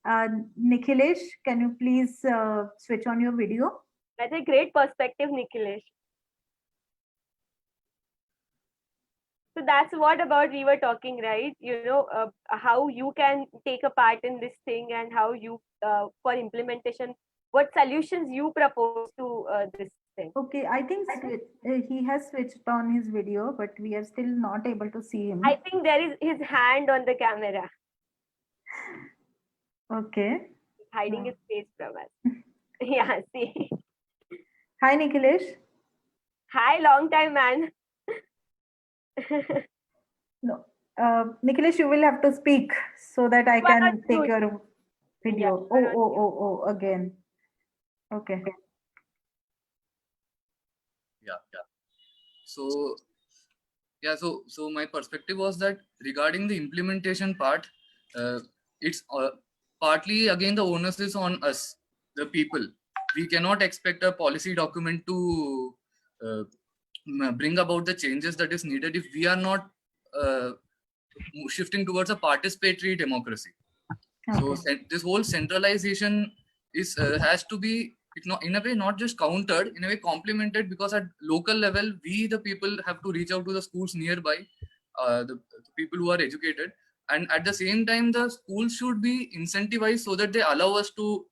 Nikhilesh, can you please switch on your video? That's a great perspective, Nikhilesh. So that's what about we were talking, right? How you can take a part in this thing and how you, for implementation, what solutions you propose to this thing. Okay, I think he has switched on his video, but we are still not able to see him. I think there is his hand on the camera. Okay. He's hiding his face from us. Yeah, see. Hi, Nikhilesh. Hi, long time man. No. Nikhilesh, you will have to speak so that I You are on can take mute. your Yeah, video. you Oh, are on oh, mute. oh, oh, again. Okay. Yeah. So yeah, so my perspective was that regarding the implementation part, it's partly again the onus is on us, the people. We cannot expect a policy document to bring about the changes that is needed if we are not uh, shifting towards a participatory democracy. So Okay. this whole centralization is has to be, it not in a way not just countered, in a way complemented, because at local level we the people have to reach out to the schools nearby, the people who are educated, and at the same time the schools should be incentivized so that they allow us to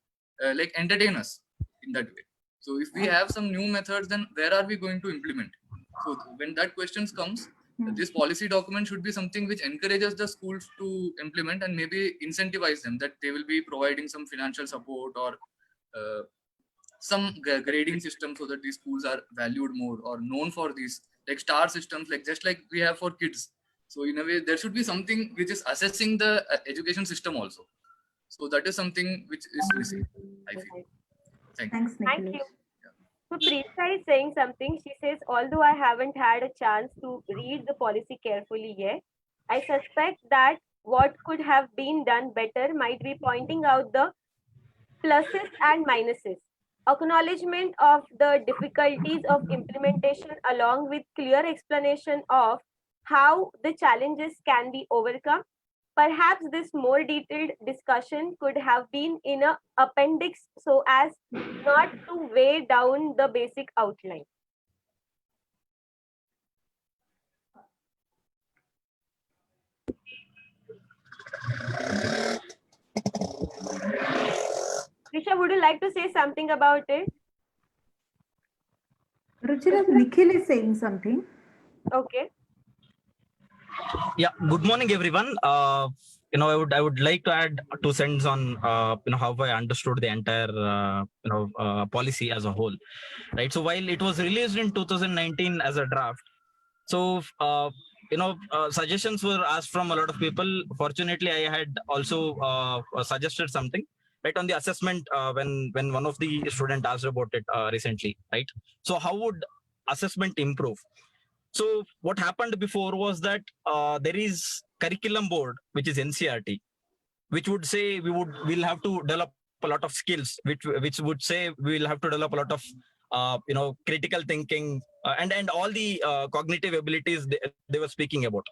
like entertain us in that way. So if we have some new methods, then where are we going to implement? So when that questions comes, this policy document should be something which encourages the schools to implement and maybe incentivize them, that they will be providing some financial support or some grading system so that these schools are valued more or known for these like star systems, like just like we have for kids. So in a way there should be something which is assessing the education system also. So that is something which is missing, I feel. Thank you. Thanks, Thank you. Nikhilesh. So Prisha is saying something. She says, although I haven't had a chance to read the policy carefully yet, I suspect that what could have been done better might be pointing out the pluses and minuses, acknowledgement of the difficulties of implementation, along with clear explanation of how the challenges can be overcome. Perhaps this more detailed discussion could have been in a appendix so as not to weigh down the basic outline. Risha, would you like to say something about it? Ruchira, Nikhil is saying something. Okay. Yeah, good morning, everyone. I would like to add 2 cents on how I understood the entire policy as a whole, right? So while it was released in 2019 as a draft, so suggestions were asked from a lot of people. Fortunately, I had also suggested something right on the assessment when one of the student asked about it recently, right? So how would assessment improve? So what happened before was that there is curriculum board, which is NCRT, which would say we'll have to develop a lot of skills, which would say we'll have to develop a lot of critical thinking and all the cognitive abilities they were speaking about.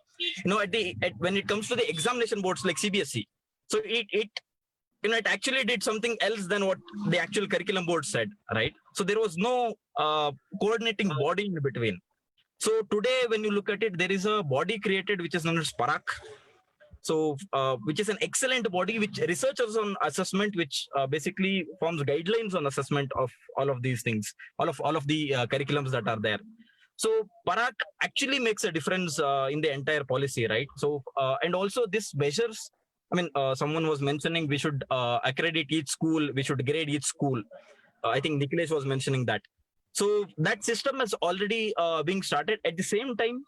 When it comes to the examination boards like CBSE, so it actually did something else than what the actual curriculum board said, right? So there was no coordinating body in between. So today, when you look at it, there is a body created which is known as Parak. So, which is an excellent body which researches on assessment, which basically forms guidelines on assessment of all of these things, all of the curriculums that are there. So, Parak actually makes a difference in the entire policy, right? So, and also this measures. I mean, someone was mentioning we should accredit each school, we should grade each school. I think Nikhilesh was mentioning that. So that system is already being started. At the same time,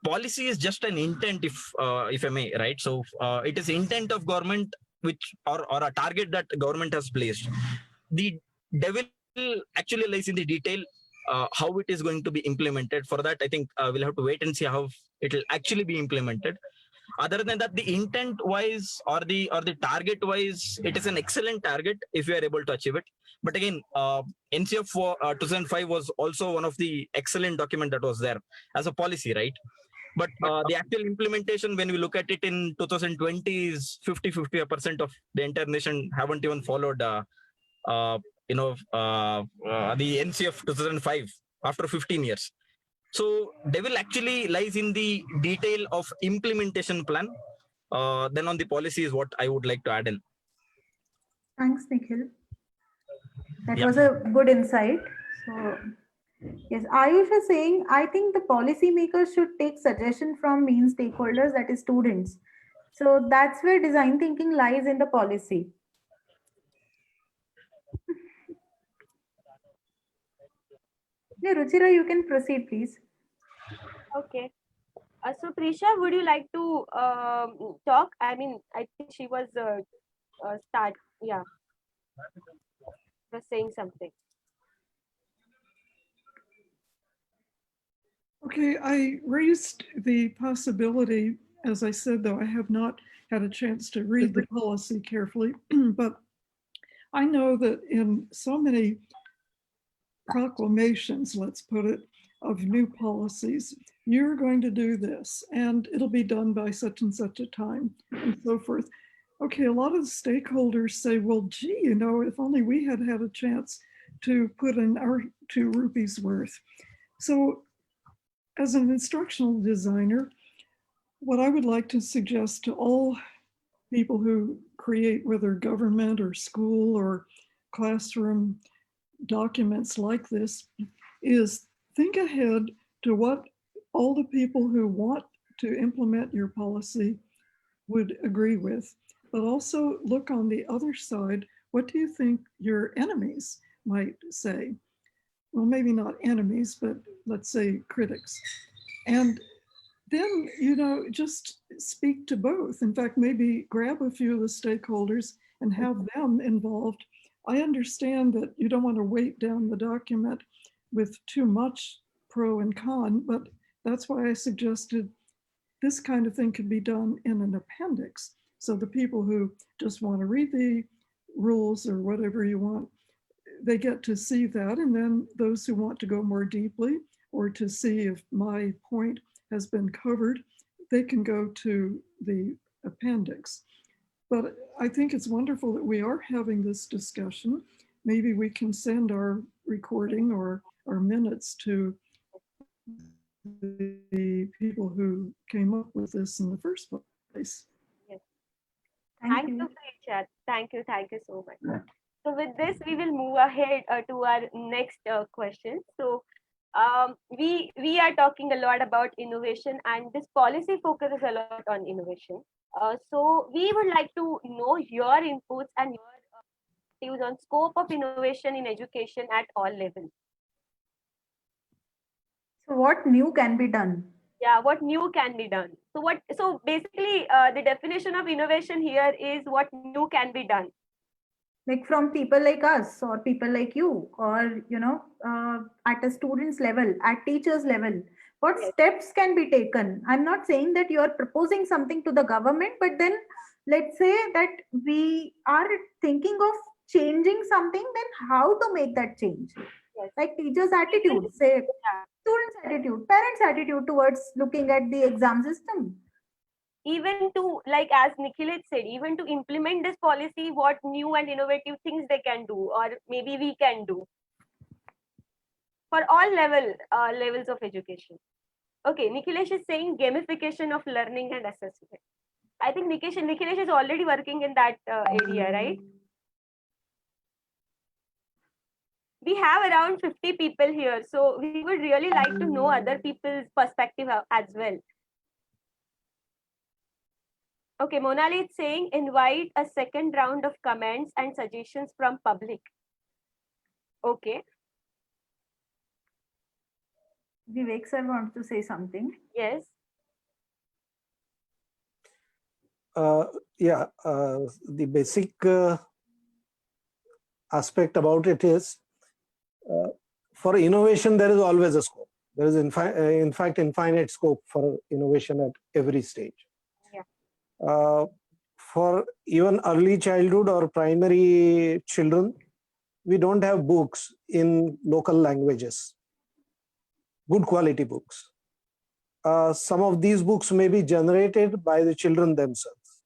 policy is just an intent, if I may, right? So it is intent of government, which or a target that government has placed. The devil actually lies in the detail. How it is going to be implemented. For that, I think we'll have to wait and see how it will actually be implemented. Other than that, the intent wise or the target wise, it is an excellent target if we are able to achieve it. But again, NCF for 2005 was also one of the excellent document that was there as a policy, right? But the actual implementation, when we look at it in 2020, is 50% of the entire nation haven't even followed the NCF 2005 after 15 years. So devil actually lies in the detail of implementation plan. Then on the policy is what I would like to add in. Thanks, Nikhil. That Yeah. was a good insight. So, yes, Ayush is saying, I think the policymakers should take suggestion from main stakeholders, that is students. So that's where design thinking lies in the policy. Yeah, Ruchira, you can proceed, please. Okay. So Prisha, would you like to talk? I mean, I think she was was saying something. Okay, I raised the possibility, as I said, though I have not had a chance to read the policy carefully, but I know that in so many proclamations, let's put it, of new policies, you're going to do this and it'll be done by such and such a time and so forth. Okay, a lot of the stakeholders say, well, gee, you know, if only we had had a chance to put in our 2 rupees worth. So as an instructional designer, what I would like to suggest to all people who create, whether government or school or classroom documents like this, is think ahead to what all the people who want to implement your policy would agree with, but also look on the other side. What do you think your enemies might say? Well, maybe not enemies, but let's say critics. And then, you know, just speak to both. In fact, maybe grab a few of the stakeholders and have them involved. I understand that you don't want to weight down the document with too much pro and con, but that's why I suggested this kind of thing could be done in an appendix. So the people who just want to read the rules or whatever you want, they get to see that. And then those who want to go more deeply or to see if my point has been covered, they can go to the appendix. But I think it's wonderful that we are having this discussion. Maybe we can send our recording or our minutes to the people who came up with this in the first place. Yes. Thank you, Prisha. Thank you so much. So with this, we will move ahead to our next question. So we are talking a lot about innovation, and this policy focuses a lot on innovation. So we would like to know your inputs and your views on scope of innovation in education at all levels. So what new can be done? Yeah, what new can be done? So basically, the definition of innovation here is what new can be done. Like from people like us or people like you, or you know, at a student's level, at teachers level, what steps can be taken? I'm not saying that you are proposing something to the government, but then let's say that we are thinking of changing something, then how to make that change? Yes. Like teachers' attitude, say students' attitude, parents' attitude towards looking at the exam system. Even to, like as Nikhil said, even to implement this policy, what new and innovative things they can do, or maybe we can do for all levels of education. Okay, Nikhilesh is saying gamification of learning and assessment. I think Nikhilesh is already working in that area, right? We have around 50 people here, so we would really like to know other people's perspective as well. Okay, Monali is saying invite a second round of comments and suggestions from public. Okay. Vivek sir wants to say something. Yes. The basic aspect about it is for innovation, there is always a scope. There is in fact infinite scope for innovation at every stage. Yeah. For even early childhood or primary children, we don't have books in local languages, good quality books. Some of these books may be generated by the children themselves,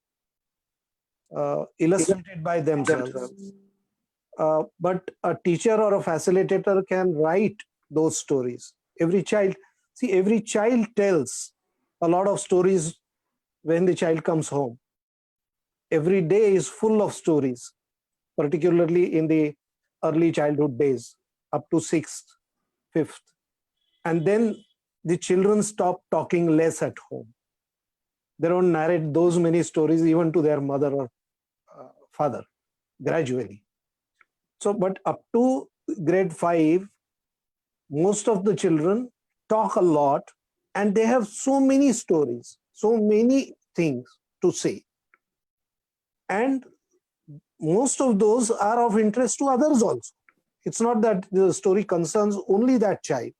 illustrated by themselves. But a teacher or a facilitator can write those stories. Every child tells a lot of stories when the child comes home. Every day is full of stories, particularly in the early childhood days, up to 6th, 5th. And then the children stop talking less at home. They don't narrate those many stories even to their mother or father gradually. So, but up to grade 5, most of the children talk a lot and they have so many stories, so many things to say. And most of those are of interest to others also. It's not that the story concerns only that child.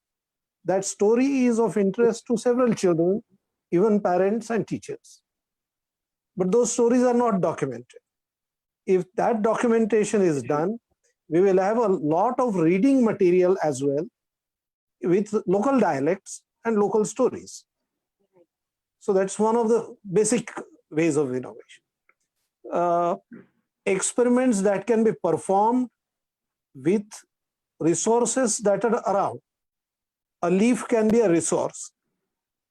That story is of interest to several children, even parents and teachers. But those stories are not documented. If that documentation is done, we will have a lot of reading material as well with local dialects and local stories. So that's one of the basic ways of innovation. Experiments that can be performed with resources that are around. A leaf can be a resource.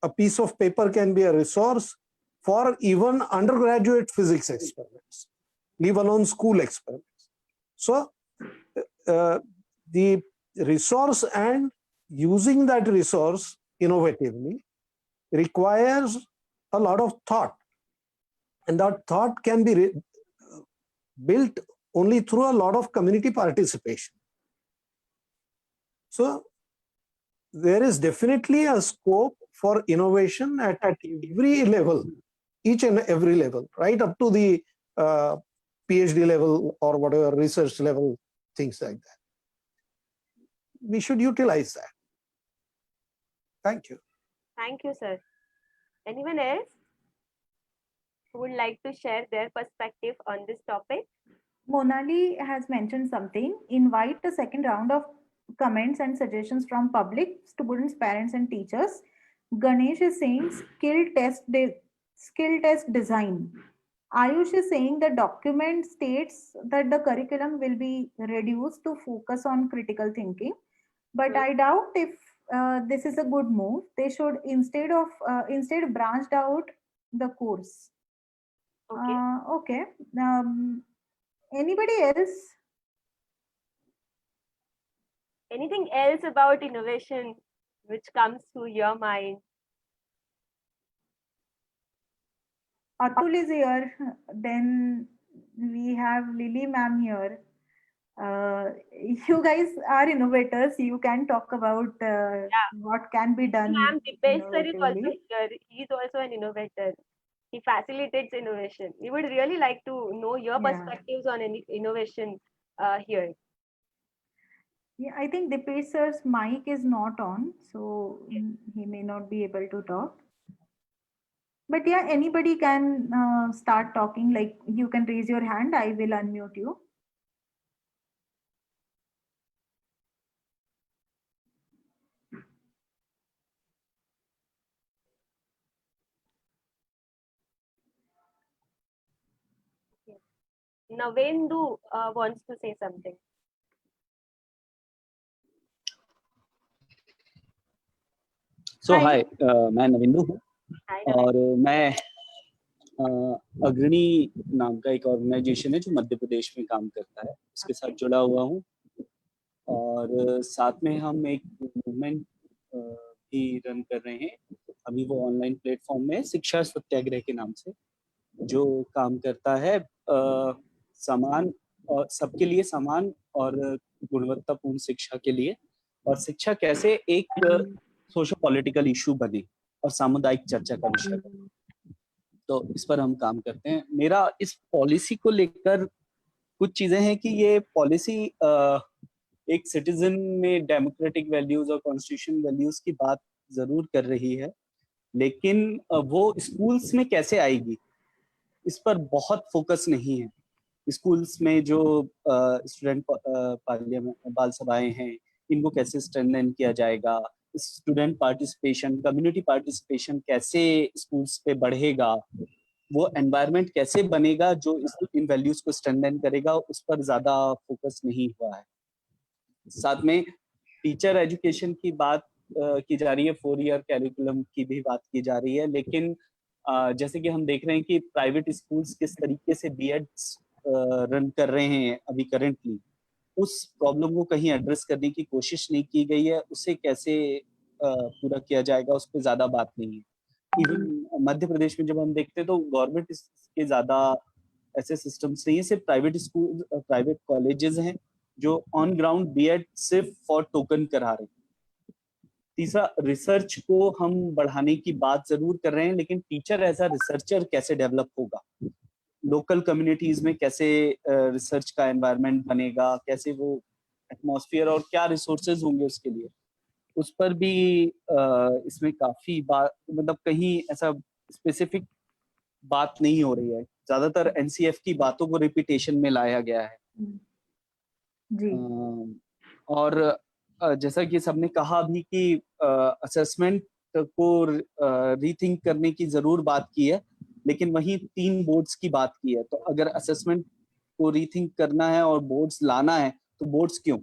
A piece of paper can be a resource for even undergraduate physics experiments, leave alone school experiments. So the resource and using that resource innovatively requires a lot of thought. And that thought can be built only through a lot of community participation. So there is definitely a scope for innovation at every level, each and every level, right up to the PhD level or whatever research level, things like that. We should utilize that. Thank you. Thank you, sir. Anyone else who would like to share their perspective on this topic? Monali has mentioned something. Invite a second round of comments and suggestions from public, students, parents, and teachers. Ganesh is saying skill test design. Ayush is saying the document states that the curriculum will be reduced to focus on critical thinking. But I doubt if this is a good move. They should instead branched out the course. Okay. Okay. Anybody else? Anything else about innovation which comes to your mind? Atul is here. Then we have Lily ma'am here. You guys are innovators. You can talk about what can be done. Ma'am, Dipesh sir is also innovatively. here. He is also an innovator. He facilitates innovation. We would really like to know your Yeah. perspectives on any innovation here. Yeah, I think Dipesh sir's mic is not on, so he may not be able to talk. But yeah, anybody can start talking. Like you can raise your hand. I will unmute you. Navendu wants to say something. सो हाय, मैं नविंदु हूँ Hi, और मैं अग्रणी नाम का एक organisation है जो मध्य प्रदेश में काम करता है, उसके साथ जुड़ा हुआ हूँ। और साथ में हम एक मूवमेंट भी रन कर रहे हैं, अभी वो ऑनलाइन प्लेटफॉर्म में शिक्षा सत्याग्रह के नाम से, जो काम करता है समान और सबके लिए समान और गुणवत्तापूर्ण शिक्षा के लिए, और शिक्षा कैसे एक सोशो पॉलिटिकल इशू बने और सामुदायिक चर्चा का विषय बने। तो इस पर हम काम करते हैं। मेरा इस पॉलिसी को लेकर कुछ चीजें हैं कि ये पॉलिसी एक सिटीजन में डेमोक्रेटिक वैल्यूज और कॉन्स्टिट्यूशन वैल्यूज की बात जरूर कर रही है, लेकिन वो स्कूल्स में कैसे आएगी इस पर बहुत फोकस नहीं है। स्कूल्स में जो स्टूडेंट पार्लियामेंट बाल सभाएं हैं, इनको कैसे स्ट्रेंथन किया जाएगा, स्टूडेंट पार्टिसिपेशन, कम्युनिटी पार्टिसिपेशन कैसे स्कूल्स पे बढ़ेगा, वो एनवायरनमेंट कैसे बनेगा जो इन वैल्यूज को स्ट्रेंथन करेगा, उस पर ज्यादा फोकस नहीं हुआ है। साथ में टीचर एजुकेशन की बात की जा रही है, 4 ईयर कैरिकुलम की भी बात की जा रही है, लेकिन जैसे कि हम देख रहे हैं कि प्राइवेट स्कूल्स किस तरीके से बीएड्स रन कर रहे हैं अभी करेंटली, उस प्रॉब्लम को कहीं एड्रेस करने की कोशिश नहीं की गई है। उसे कैसे पूरा किया जाएगा उस पर ज्यादा बात नहीं है। इवन मध्य प्रदेश में जब हम देखते हैं तो गवर्नमेंट के ज्यादा ऐसे सिस्टम्स नहीं है, सिर्फ प्राइवेट स्कूल, प्राइवेट कॉलेजेस हैं जो ऑन ग्राउंड बीएड सिर्फ फॉर टोकन करा रहे हैं। तीसरा, रिसर्च को हम बढ़ाने की बात जरूर कर रहे हैं, लेकिन टीचर एज अ रिसर्चर कैसे डेवलप होगा, लोकल कम्युनिटीज में कैसे रिसर्च का एनवायरनमेंट बनेगा, कैसे वो एटमॉस्फेयर और क्या रिसोर्सेज होंगे उसके लिए, उस पर भी इसमें काफी बात, मतलब कहीं ऐसा स्पेसिफिक बात नहीं हो रही है, ज्यादातर एनसीएफ की बातों को रिपीटेशन में लाया गया है। जी। और जैसा कि सबने कहा भी कि असेसमेंट को रीथिंक करने की जरूर बात की है, लेकिन वहीं 3 बोर्ड्स की बात की है। तो अगर असेसमेंट को रीथिंक करना है और बोर्ड्स लाना है, तो बोर्ड्स क्यों?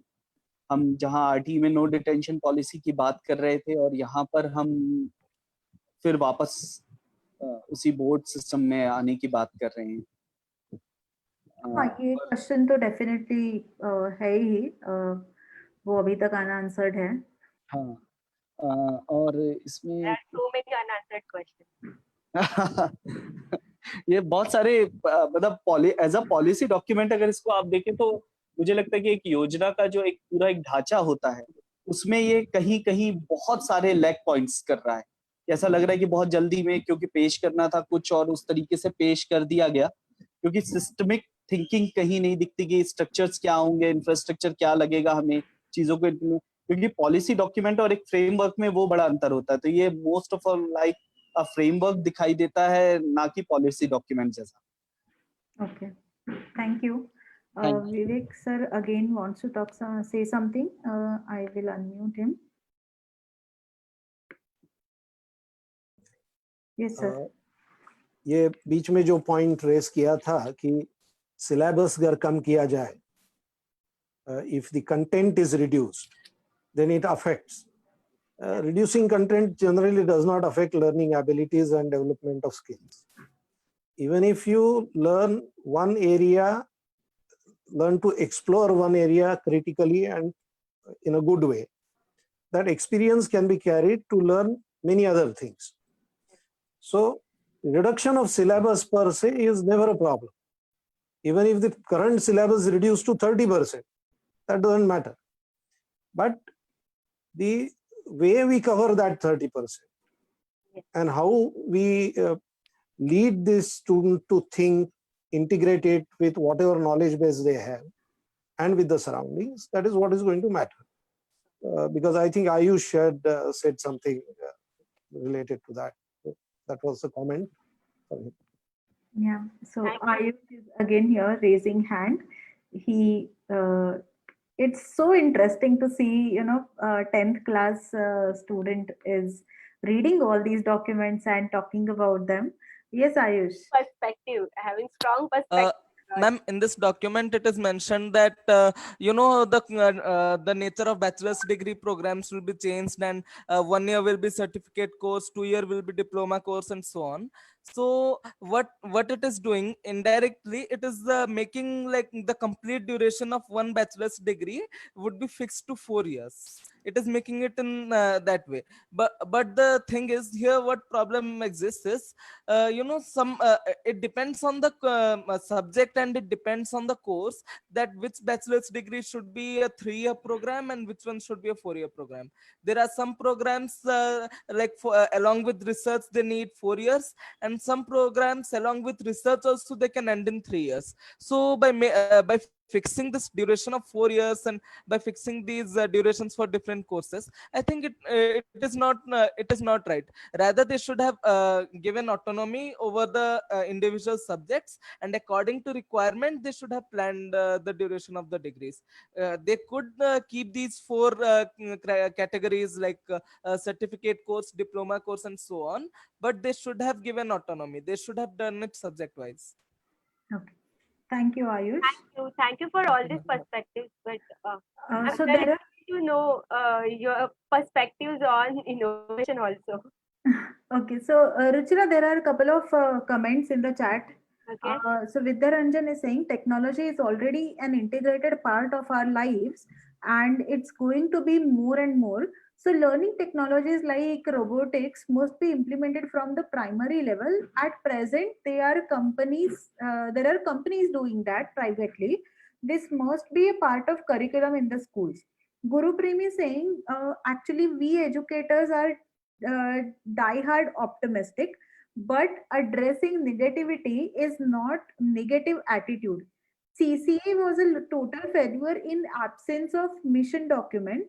हम जहां आरटी में नो डिटेंशन पॉलिसी की बात कर रहे थे, और यहाँ पर हम फिर वापस उसी बोर्ड सिस्टम में आने की बात कर रहे हैं। हाँ, ये क्वेश्चन तो डेफिनेटली है ही, वो अभी तक अनआंसर्ड है। हाँ, और इसमें There are so many unanswered questions. ये बहुत सारे, मतलब एज अ पॉलिसी डॉक्यूमेंट अगर इसको आप देखें, तो मुझे लगता है कि एक योजना का जो एक पूरा एक ढांचा होता है, उसमें ये कहीं कहीं बहुत सारे लैग पॉइंट्स कर रहा है। ऐसा लग रहा है कि बहुत जल्दी में, क्योंकि पेश करना था कुछ और उस तरीके से पेश कर दिया गया, क्योंकि सिस्टमिक थिंकिंग कहीं नहीं दिखती कि स्ट्रक्चर्स क्या होंगे, इंफ्रास्ट्रक्चर क्या लगेगा हमें चीजों को, क्योंकि पॉलिसी डॉक्यूमेंट और एक फ्रेमवर्क में वो बड़ा अंतर होता है। तो ये most of all like a framework दिखाई देता है, ना कि पॉलिसी डॉक्यूमेंट जैसा। Okay, thank you. Thank you. Vivek sir again wants to talk, say something. I will unmute him. Yes sir. ये बीच में जो पॉइंट रेस किया था कि सिलेबस अगर कम किया जाए, if the content is reduced, then it affects. Reducing content generally does not affect learning abilities and development of skills. Even if you learn one area, learn to explore one area critically and in a good way, that experience can be carried to learn many other things. So reduction of syllabus per se is never a problem. Even if the current syllabus is reduced to 30%, that doesn't matter. But the way we cover that 30% and how we lead this student to think, integrate it with whatever knowledge base they have and with the surroundings, that is what is going to matter. Because I think Ayush had said something related to that. So that was the comment. Sorry. Yeah, so Ayush is again here raising hand. He it's so interesting to see, 10th class student is reading all these documents and talking about them. Yes, Ayush. Perspective, having strong perspective. Ma'am, in this document it is mentioned that the nature of bachelor's degree programs will be changed, and 1 year will be certificate course, 2 year will be diploma course, and so on. So what it is doing indirectly, it is making like the complete duration of one bachelor's degree would be fixed to 4 years. It is making it in that way. But the thing is here, what problem exists is some it depends on the subject, and it depends on the course, that which bachelor's degree should be a 3-year program and which one should be a 4-year program. There are some programs along with research they need 4 years, and some programs along with research also they can end in 3 years. So by fixing this duration of 4 years, and by fixing these durations for different courses, I think it is not right. Rather, they should have given autonomy over the individual subjects, and according to requirement they should have planned the duration of the degrees. They could keep these 4 categories like certificate course, diploma course, and so on, but they should have given autonomy. They should have done it subject wise. Okay, thank you, Ayush. Thank you for all these perspectives. But I'm so very there are happy to know your perspectives on innovation also. Okay, so Ruchira, there are a couple of comments in the chat. Okay. So Vidhya Rajan is saying technology is already an integrated part of our lives, and it's going to be more and more. So learning technologies like robotics must be implemented from the primary level. At present, there are companies doing that privately. This must be a part of curriculum in the schools. Guru Prem is saying, actually, we educators are die-hard optimistic, but addressing negativity is not negative attitude. CCA was a total failure in absence of mission document.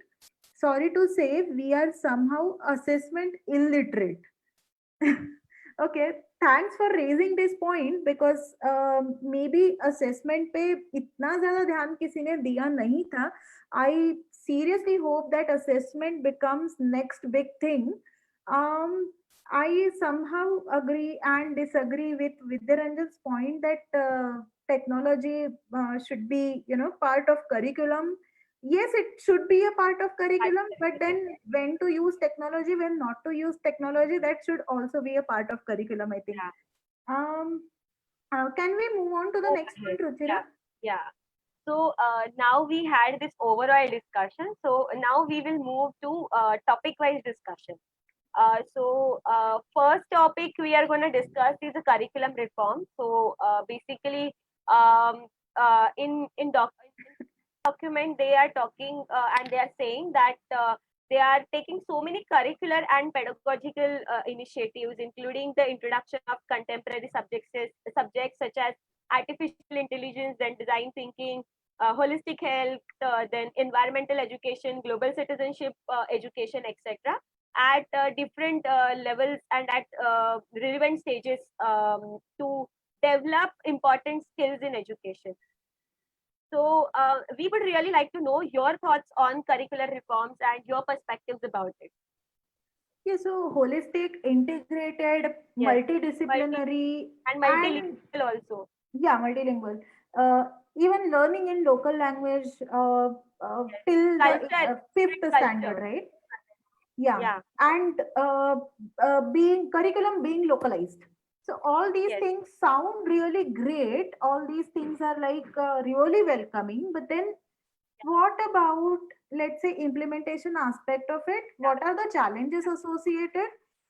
Sorry to say, we are somehow assessment illiterate. Okay, thanks for raising this point because maybe assessment पे इतना ज़्यादा ध्यान किसी ने दिया नहीं था. I seriously hope that assessment becomes next big thing. I somehow agree and disagree with Vidhya Rajan's point that technology should be, part of curriculum. Yes, it should be a part of curriculum, but then when to use technology, when not to use technology, that should also be a part of curriculum, I think. Yeah. Can we move on to the next point, Ruchira? Yeah. So now we had this overall discussion. So now we will move to topic-wise discussion. So first topic we are going to discuss is a curriculum reform. So basically, in document they are talking and they are saying that they are taking so many curricular and pedagogical initiatives, including the introduction of contemporary subjects such as artificial intelligence, then design thinking, holistic health, then environmental education, global citizenship education, etc. At different levels and at relevant stages to develop important skills in education. So we would really like to know your thoughts on curricular reforms and your perspectives about it. Yeah, so holistic, integrated, multidisciplinary, and multilingual also. Yeah, multilingual. Even learning in local language till the fifth standard, right? Yeah. And being curriculum being localized. So all these things sound really great. All these things are like really welcoming. But then, what about, let's say, implementation aspect of it? What are the challenges associated?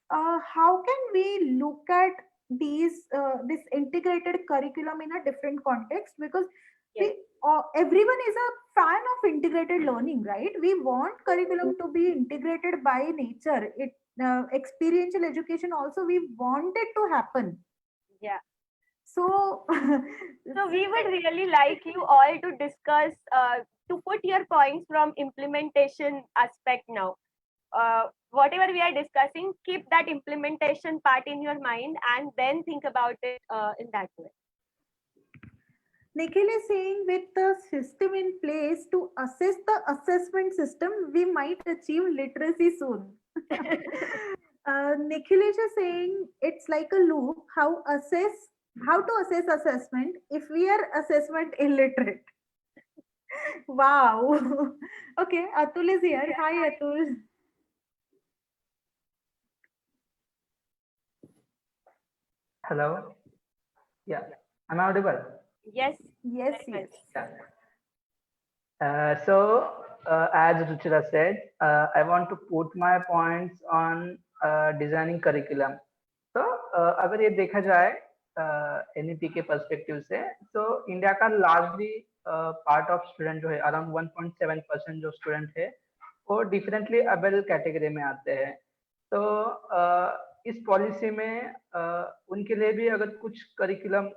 How can we look at this integrated curriculum in a different context? Because everyone is a fan of integrated learning, right? We want curriculum to be integrated by nature. Experiential education also we want it to happen. Yeah. So we would really like you all to discuss, to put your points from implementation aspect now. Whatever we are discussing, keep that implementation part in your mind and then think about it in that way. Nikhil is saying with the system in place to assess the assessment system, we might achieve literacy soon. Nikhil is saying it's like a loop, how to assess assessment if we are assessment illiterate. Wow. Okay, Atul is here. Hi, Atul. Hello. Yeah. Am I audible? Yes. Yes. As Ruchira said, I want to put my points on designing curriculum. तो अगर ये देखा जाए NEP के perspective से, तो India का largely part of student जो है अराउंड 1.7% जो स्टूडेंट है वो डिफरेंटली अबेल कैटेगरी में आते हैं. तो इस पॉलिसी में उनके लिए भी अगर कुछ करिकुलम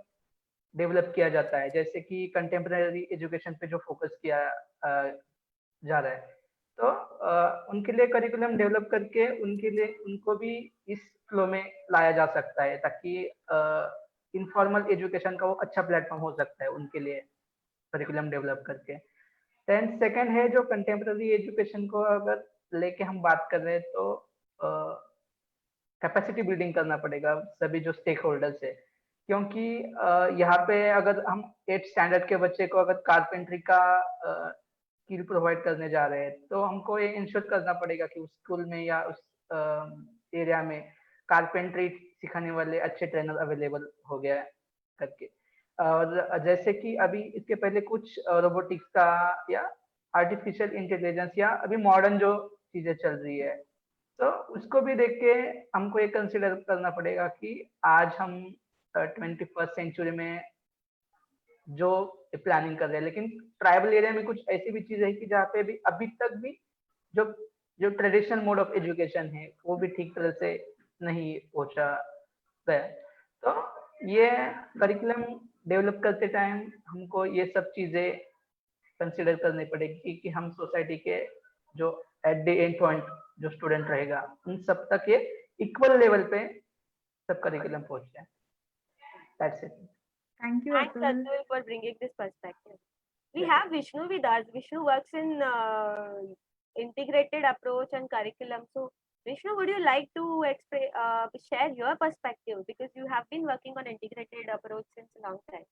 डेवलप किया जाता है, जैसे कि कंटेम्प्रेरी एजुकेशन पे जो फोकस किया जा रहा है, तो उनके लिए करिकुलम डेवलप करके उनको भी इस फ्लो में लाया जा सकता है, ताकि इनफॉर्मल एजुकेशन का वो अच्छा प्लेटफॉर्म हो सकता है उनके लिए करिकुलम डेवलप करके. देन सेकंड है जो कंटेम्प्रेरी एजुकेशन को अगर लेके हम बात कर रहे हैं, तो कैपेसिटी बिल्डिंग करना पड़ेगा सभी जो स्टेक होल्डर्स है, क्योंकि यहाँ पे अगर हम 8th स्टैंडर्ड के बच्चे को अगर कारपेंट्री का स्किल प्रोवाइड करने जा रहे हैं, तो हमको ये इंश्योर करना पड़ेगा कि उस स्कूल में या उस एरिया में कारपेंट्री सिखाने वाले अच्छे ट्रेनर अवेलेबल हो गया करके. और जैसे कि अभी इसके पहले कुछ रोबोटिक्स का या आर्टिफिशियल इंटेलिजेंस या अभी मॉडर्न जो चीजें चल रही है, तो उसको भी देख के हमको ये कंसिडर करना पड़ेगा कि आज हम 21st सेंचुरी में जो प्लानिंग कर रहे हैं, लेकिन ट्राइबल एरिया में कुछ ऐसी भी चीज है कि जहाँ पे भी अभी तक भी जो जो ट्रेडिशनल मोड ऑफ एजुकेशन है वो भी ठीक तरह से नहीं पहुंचा गया। तो ये करिकुलम डेवलप करते टाइम हमको ये सब चीजें कंसिडर करनी पड़ेगी कि हम सोसाइटी के जो एट द एंड पॉइंट जो स्टूडेंट रहेगा उन सब तक ये इक्वल लेवल पे सब करिकुलम पहुंच जाए। That's it. Thank you, Thanks, Atul. Atul, for bringing this perspective. We have Vishnu with us. Vishnu works in integrated approach and curriculum. So, Vishnu, would you like to share your perspective, because you have been working on integrated approach since a long time?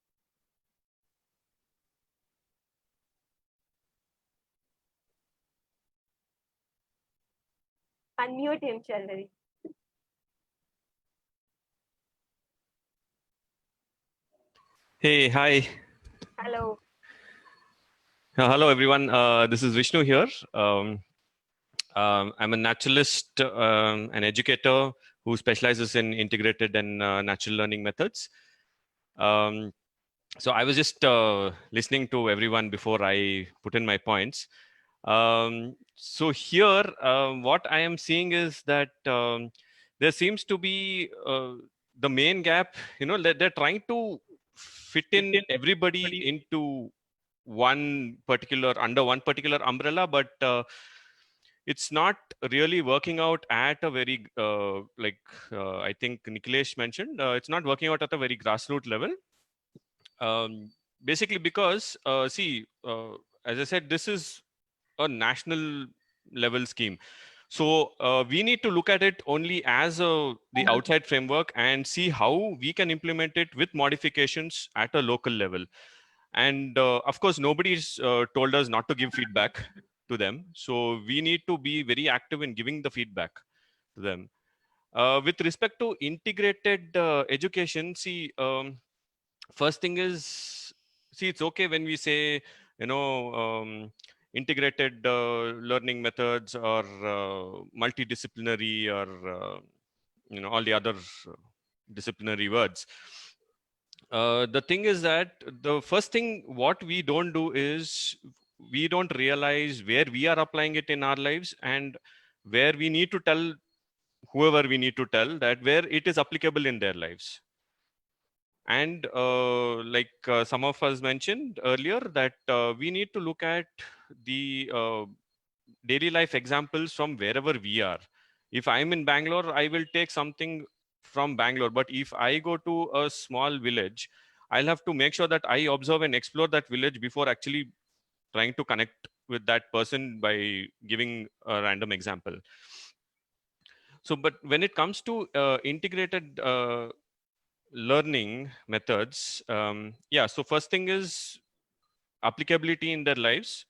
Unmute him, Shalvari. Hey, hi. Hello. Hello, everyone. This is Vishnu here. I'm a naturalist, an educator who specializes in integrated and natural learning methods. So I was just listening to everyone before I put in my points. So here, what I am seeing is that there seems to be the main gap. You know, they're trying to fit in everybody into under one particular umbrella, but it's not really working out at a very I think Nikhilesh mentioned, it's not working out at a very grassroots level. Basically because as I said, this is a national level scheme. So we need to look at it only as the outside framework and see how we can implement it with modifications at a local level. And of course, nobody's told us not to give feedback to them. So we need to be very active in giving the feedback to them. With respect to integrated education, first thing is, it's okay when we say, integrated learning methods or multidisciplinary or, all the other disciplinary words. The thing is that the first thing what we don't do is we don't realize where we are applying it in our lives and where we need to tell whoever we need to tell that where it is applicable in their lives. And some of us mentioned earlier that we need to look at the daily life examples from wherever we are. If I'm in Bangalore, I will take something from Bangalore. But if I go to a small village, I'll have to make sure that I observe and explore that village before actually trying to connect with that person by giving a random example. So, but when it comes to integrated learning methods, so first thing is applicability in their lives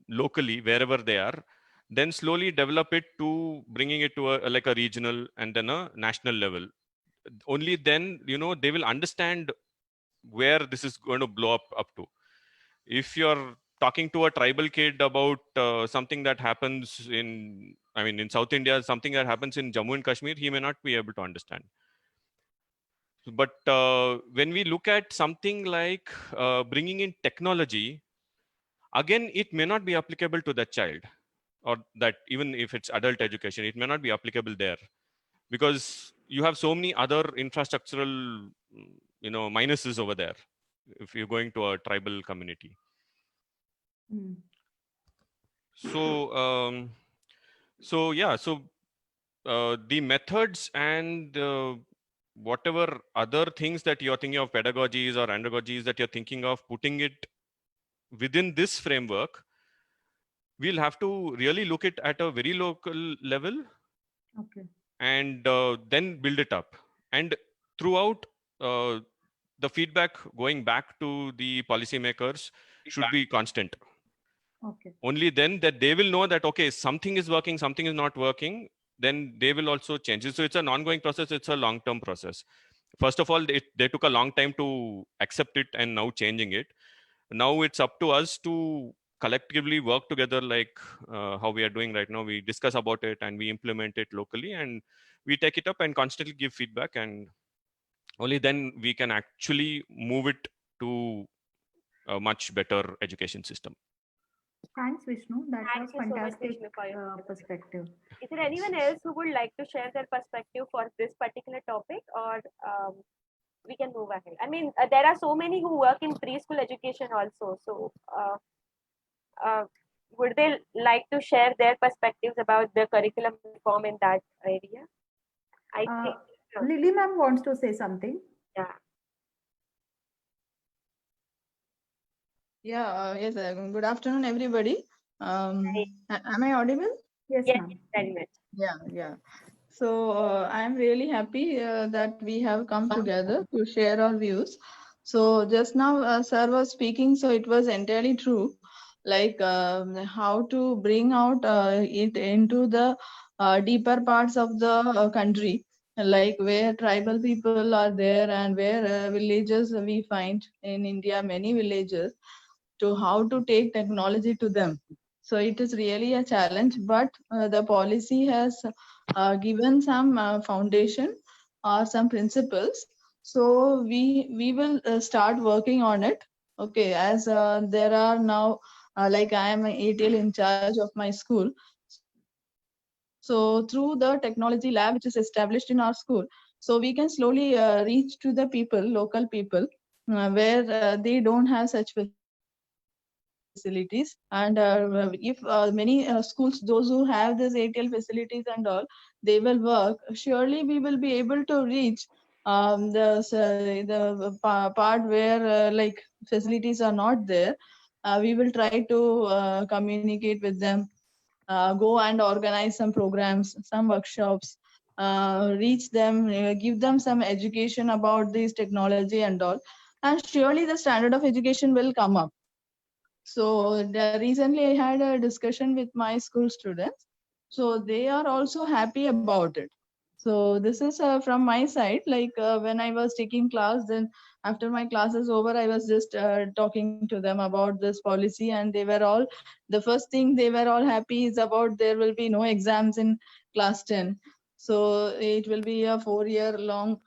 locally wherever they are, then slowly develop it to bringing it to a regional and then a national level. Only then they will understand where this is going to blow up to. If you're talking to a tribal kid about something that happens in South India, something that happens in Jammu and Kashmir, he may not be able to understand. But when we look at something like bringing in technology, again, it may not be applicable to that child, or that even if it's adult education, it may not be applicable there, because you have so many other infrastructural, minuses over there if you're going to a tribal community. So, the methods and whatever other things that you're thinking of, pedagogies or andragogies that you're thinking of putting it within this framework, we'll have to really look it at a very local level. Okay. And then build it up. And throughout, the feedback going back to the policymakers should be constant. Okay. Only then that they will know that, okay, something is working, something is not working, then they will also change it. So it's an ongoing process. It's a long-term process. First of all, they took a long time to accept it and now changing it. Now it's up to us to collectively work together, like how we are doing right now. We discuss about it and we implement it locally, and we take it up and constantly give feedback, and only then we can actually move it to a much better education system. Thanks, Vishnu. That Thank was you so much, fantastic Vishnu, for your perspective. Is there anyone else who would like to share their perspective for this particular topic, or we can move ahead? I mean, there are so many who work in preschool education also. So, would they like to share their perspectives about the curriculum reform in that area? I think Lily ma'am wants to say something. Yeah. Yeah, yes, good afternoon, everybody. Am I audible? Yes, Yes, ma'am. very much. Yeah. So I am really happy that we have come together to share our views. So just now, sir was speaking, so it was entirely true. Like how to bring out it into the deeper parts of the country, like where tribal people are there and where villages we find in India, many villages, to how to take technology to them. So it is really a challenge, but the policy has given some foundation or some principles. So we will start working on it. Okay, as there are now, like I am an ATL in charge of my school. So through the technology lab which is established in our school, so we can slowly reach to the people, local people, where they don't have such facilities. And if many schools, those who have this ATL facilities and all, they will work. Surely we will be able to reach part where like facilities are not there. We will try to communicate with them, go and organize some programs, some workshops, reach them, give them some education about this technology and all. And surely the standard of education will come up. So recently I had a discussion with my school students. So they are also happy about it. So this is from my side. Like when I was taking class, then after my class is over, I was just talking to them about this policy, and they were all, the first thing they were all happy is about there will be no exams in class 10. So it will be a 4-year long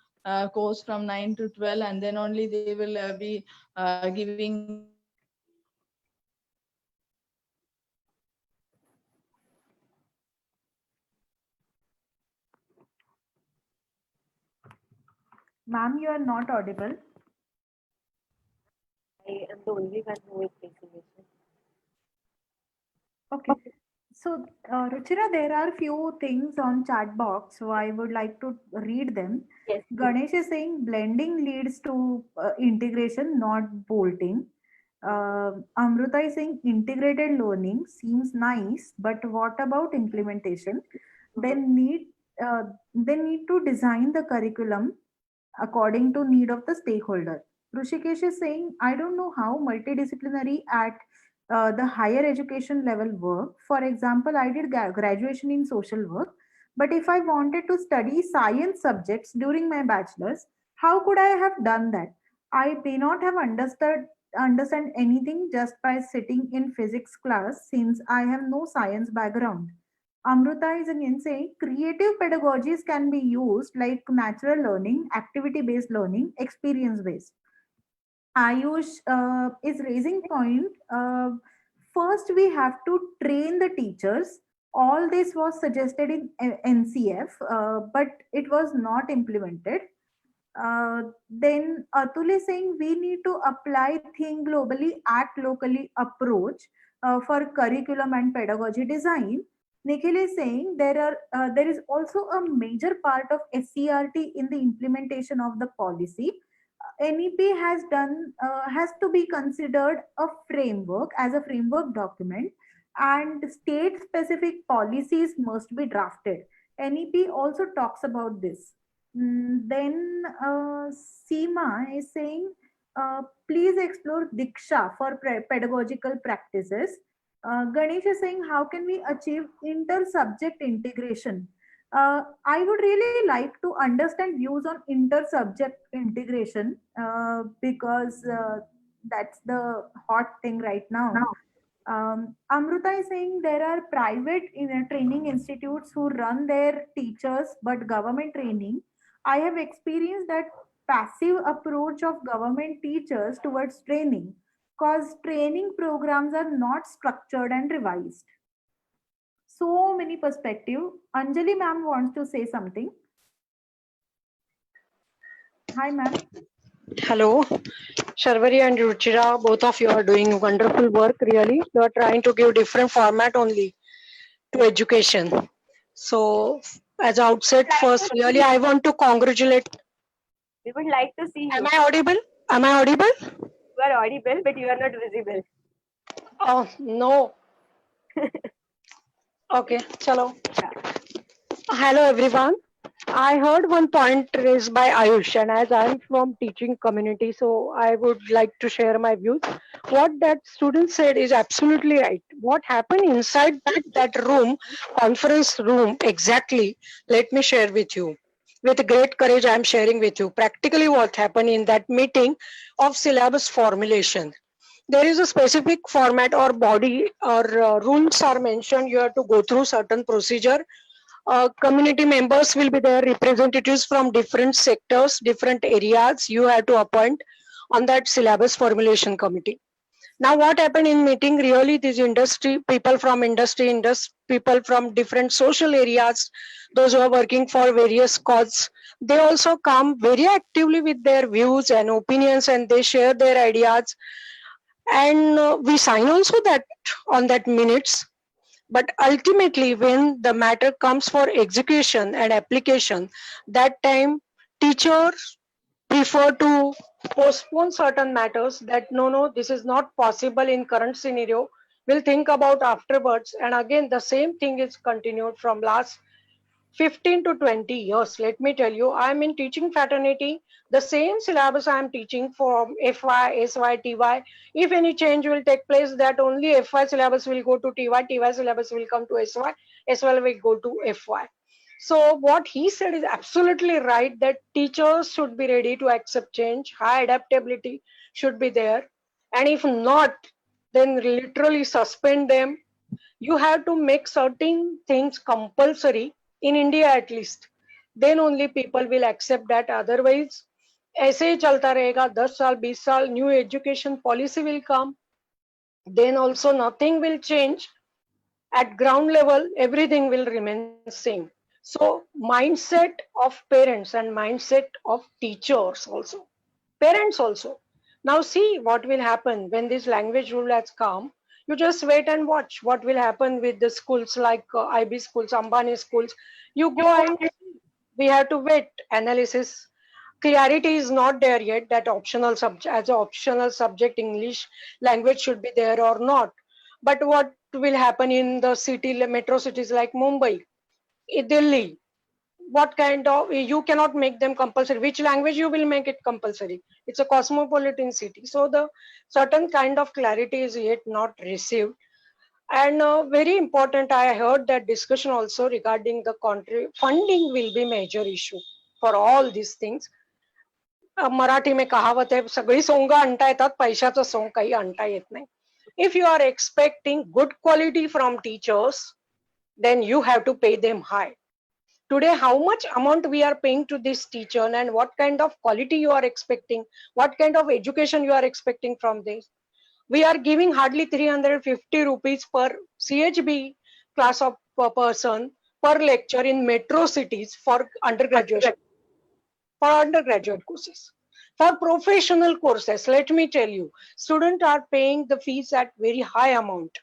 course from 9 to 12, and then only they will be giving exams in class 10. So this is really a challenge. Ma'am, you are not audible. I am the only one who is facing it. Okay. So, Ruchira, there are few things on chat box, so I would like to read them. Yes. Ganesh is saying blending leads to integration, not bolting. Amruta is saying integrated learning seems nice, but what about implementation? Then need uh, they need to design the curriculum according to need of the stakeholder. Rushikesh is saying, I don't know how multidisciplinary at the higher education level work. For example, I did graduation in social work, but if I wanted to study science subjects during my bachelor's, how could I have done that? I may not have understand anything just by sitting in physics class since I have no science background. Amruta is again saying creative pedagogies can be used like natural learning, activity based learning, experience based. Ayush is raising point. First, we have to train the teachers. All this was suggested in NCF, but it was not implemented. Then Atul is saying we need to apply think globally, act locally approach for curriculum and pedagogy design. Nikhil is saying there is also a major part of SCRT in the implementation of the policy. NEP has to be considered a framework as a framework document, and state specific policies must be drafted. NEP also talks about this. Then Seema is saying, please explore Diksha for pedagogical practices. Ganesh is saying, how can we achieve inter-subject integration? I would really like to understand views on inter-subject integration because that's the hot thing right now. Amruta is saying there are private training institutes who run their teachers but government training. I have experienced that passive approach of government teachers towards training, because training programs are not structured and revised. So many perspective. Anjali ma'am wants to say something. Hi ma'am. Hello, Sharvari and Ruchira, both of you are doing wonderful work, really. You are trying to give different format only to education. So, as outset, first, really, I want to congratulate. We would like to see you. Am I audible? Am I audible? You are audible, but you are not visible. Oh, no. Okay, chalo. Hello, everyone. I heard one point raised by Ayush, and as I'm from teaching community, so I would like to share my views. What that student said is absolutely right. What happened inside that room, conference room, exactly, let me share with you. With great courage, I'm sharing with you practically what happened in that meeting of syllabus formulation. There is a specific format or body or rules are mentioned. You have to go through certain procedure. Community members will be there, representatives from different sectors, different areas you have to appoint on that syllabus formulation committee. Now what happened in meeting, really these industry, people from industry, people from different social areas, those who are working for various causes, they also come very actively with their views and opinions and they share their ideas. And we sign also that on that minutes. But ultimately, when the matter comes for execution and application, that time teachers prefer to postpone certain matters that no, this is not possible in current scenario. We'll think about afterwards. And again, the same thing is continued from last 15 to 20 years. Let me tell you, I'm in teaching fraternity. The same syllabus I'm teaching from FY, SY, TY. If any change will take place, that only FY syllabus will go to TY, TY syllabus will come to SY, SY will go to FY. So what he said is absolutely right, that teachers should be ready to accept change. High adaptability should be there. And if not, then literally suspend them. You have to make certain things compulsory in India at least. Then only people will accept that. Otherwise, ऐसे ही चलता रहेगा 10 साल 20 साल, new education policy will come. Then also nothing will change. At ground level, everything will remain same. So mindset of parents and mindset of teachers also. Parents also. Now see what will happen when this language rule has come. You just wait and watch what will happen with the schools like IB schools, Ambani schools. You go and we have to wait. Analysis. Clarity is not there yet that optional subject, as an optional subject, English language should be there or not. But what will happen in the city, metro cities like Mumbai, Delhi? What kind of, you cannot make them compulsory. Which language you will make it compulsory? It's a cosmopolitan city. So the certain kind of clarity is yet not received. And very important, I heard that discussion also regarding the country funding will be major issue for all these things. Marathi में कहावत आहे, सगळी song आणता येतात, पैशाचं song काही आणता येत नाही. If you are expecting good quality from teachers, then you have to pay them high. Today, how much amount we are paying to this teacher and what kind of quality you are expecting, what kind of education you are expecting from this. We are giving hardly 350 rupees per CHB class of per person per lecture in metro cities for undergraduate courses. For professional courses, let me tell you, students are paying the fees at very high amount.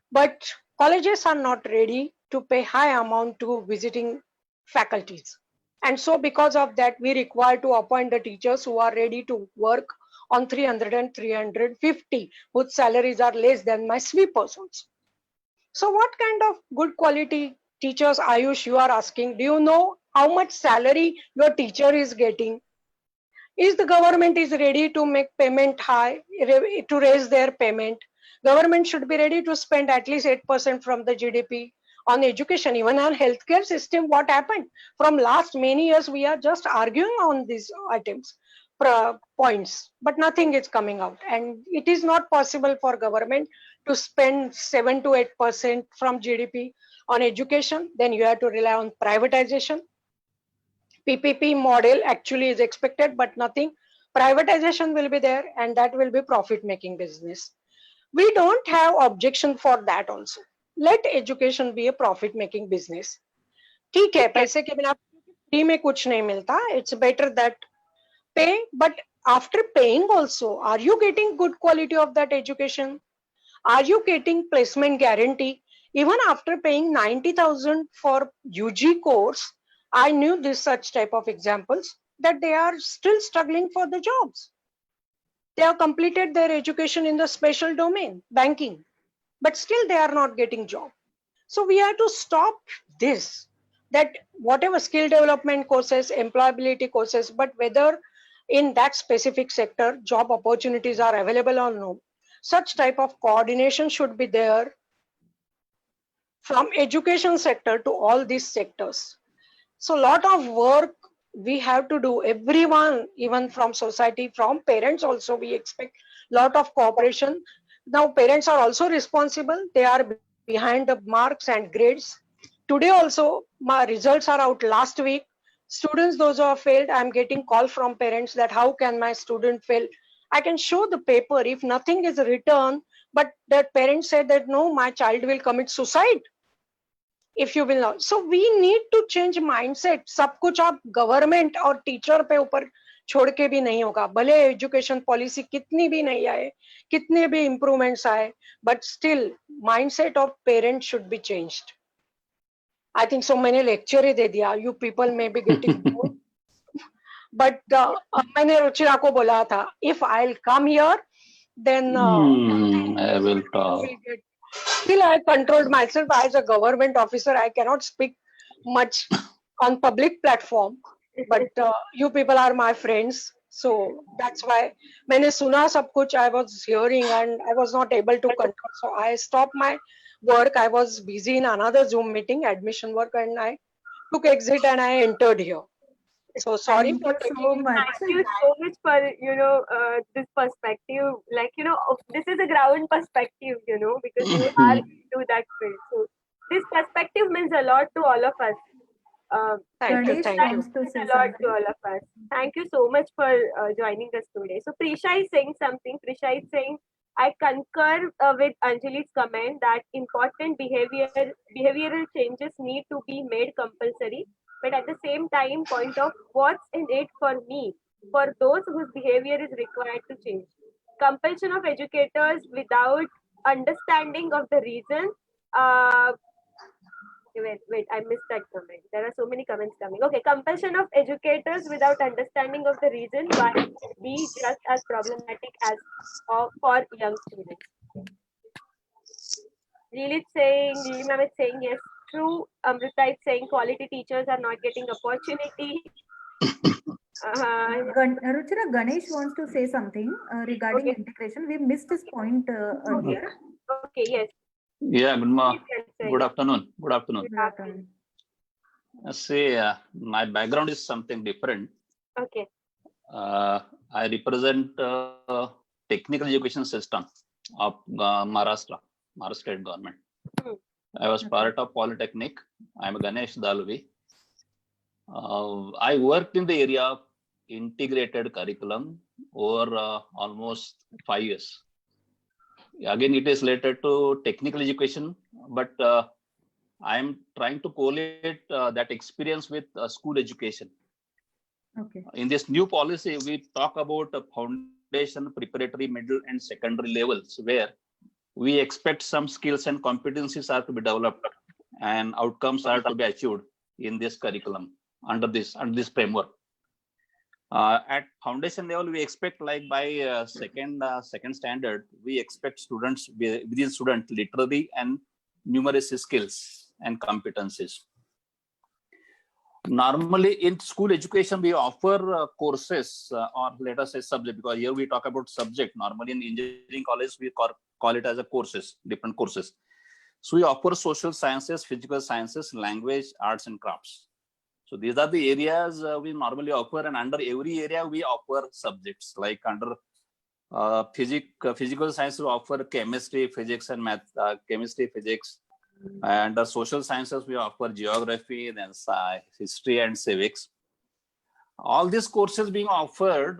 But colleges are not ready to pay high amount to visiting faculties. And so because of that, we require to appoint the teachers who are ready to work on 300 and 350, whose salaries are less than my sweepers also. So what kind of good quality teachers, Ayush, you are asking? Do you know how much salary your teacher is getting? Is the government is ready to make payment high, to raise their payment? Government should be ready to spend at least 8% from the GDP on education. Even on healthcare system, what happened? From last many years, we are just arguing on these items, points, but nothing is coming out. And it is not possible for government to spend 7 to 8% from GDP on education. Then you have to rely on privatization. PPP model actually is expected, but nothing. Privatization will be there, and that will be profit-making business. We don't have objection for that also. Let education be a profit-making business. ठीक है, पैसे के बिना free में कुछ नहीं मिलता. It's better that pay, but after paying also, are you getting good quality of that education? Are you getting placement guarantee? Even after paying 90,000 for UG course, I knew this such type of examples that they are still struggling for the jobs. They have completed their education in the special domain, banking, but still they are not getting job. So we have to stop this, that whatever skill development courses, employability courses, but whether in that specific sector, job opportunities are available or no, such type of coordination should be there from education sector to all these sectors. So lot of work we have to do, everyone, even from society, from parents also, we expect lot of cooperation. Now parents are also responsible. They are behind the marks and grades. Today also, my results are out last week. Students, those who have failed, I'm getting call from parents that how can my student fail? I can show the paper if nothing is written, but that parent said that no, my child will commit suicide if you will not. So we need to change mindset. सब कुछ आप government और teacher पे ऊपर छोड़ के भी नहीं होगा. भले एजुकेशन पॉलिसी कितनी भी नहीं आए, कितने भी इम्प्रूवमेंट्स आए, but still mindset of parents should be changed. I think so. मैंने लेक्चर ही दे दिया. You people may be getting bored. But मैंने रुचिरा को बोला था, if I'll come here, then I will talk. Still, I controlled myself as a government officer. I cannot speak much on public platform, but you people are my friends, so that's why. मैंने सुना सब कुछ. I was hearing and I was not able to control, so I stopped my work. I was busy in another Zoom meeting, admission work, and I took exit and I entered here. So sorry for taking. Thank you so much for this perspective. Like this is a ground perspective, because you are into that field. So this perspective means a lot to all of us. Thank you. Thank you. A lot to all of us. Thank you so much for joining us today. So Prisha is saying something. Prisha is saying, I concur with Anjali's comment that important behavioral changes need to be made compulsory, but at the same time point of what's in it for me, for those whose behavior is required to change. Compulsion of educators without understanding of the reason. Wait, I missed that comment. There are so many comments coming. Okay, compulsion of educators without understanding of the reason why it should be just as problematic as for young students. Lily ma'am is saying yes, true. Amrita is saying quality teachers are not getting opportunity. Ruchira, Ganesh wants to say something regarding integration. We missed this point earlier. Okay, yes. Yeah, good afternoon. Good afternoon. Good afternoon. See, my background is something different. Okay. I represent technical education system of Maharashtra state government. I was part of Polytechnic. I'm Ganesh Dalvi. I worked in the area of integrated curriculum over almost 5 years. Again, it is related to technical education, but I am trying to collate that experience with school education. Okay. In this new policy, we talk about foundation, preparatory, middle, and secondary levels, where we expect some skills and competencies are to be developed and outcomes are to be achieved in this curriculum under this framework. At foundation level, we expect like by second standard, we expect students within student literary and numeracy skills and competencies. Normally in school education, we offer courses or let us say subject, because here we talk about subject. Normally in engineering college, we call it as a courses, different courses. So we offer social sciences, physical sciences, language, arts and crafts. So these are the areas we normally offer, and under every area we offer subjects. Like under physical science, we offer chemistry, physics and math, chemistry, physics. And social sciences, we offer geography, then history and civics. all these courses being offered,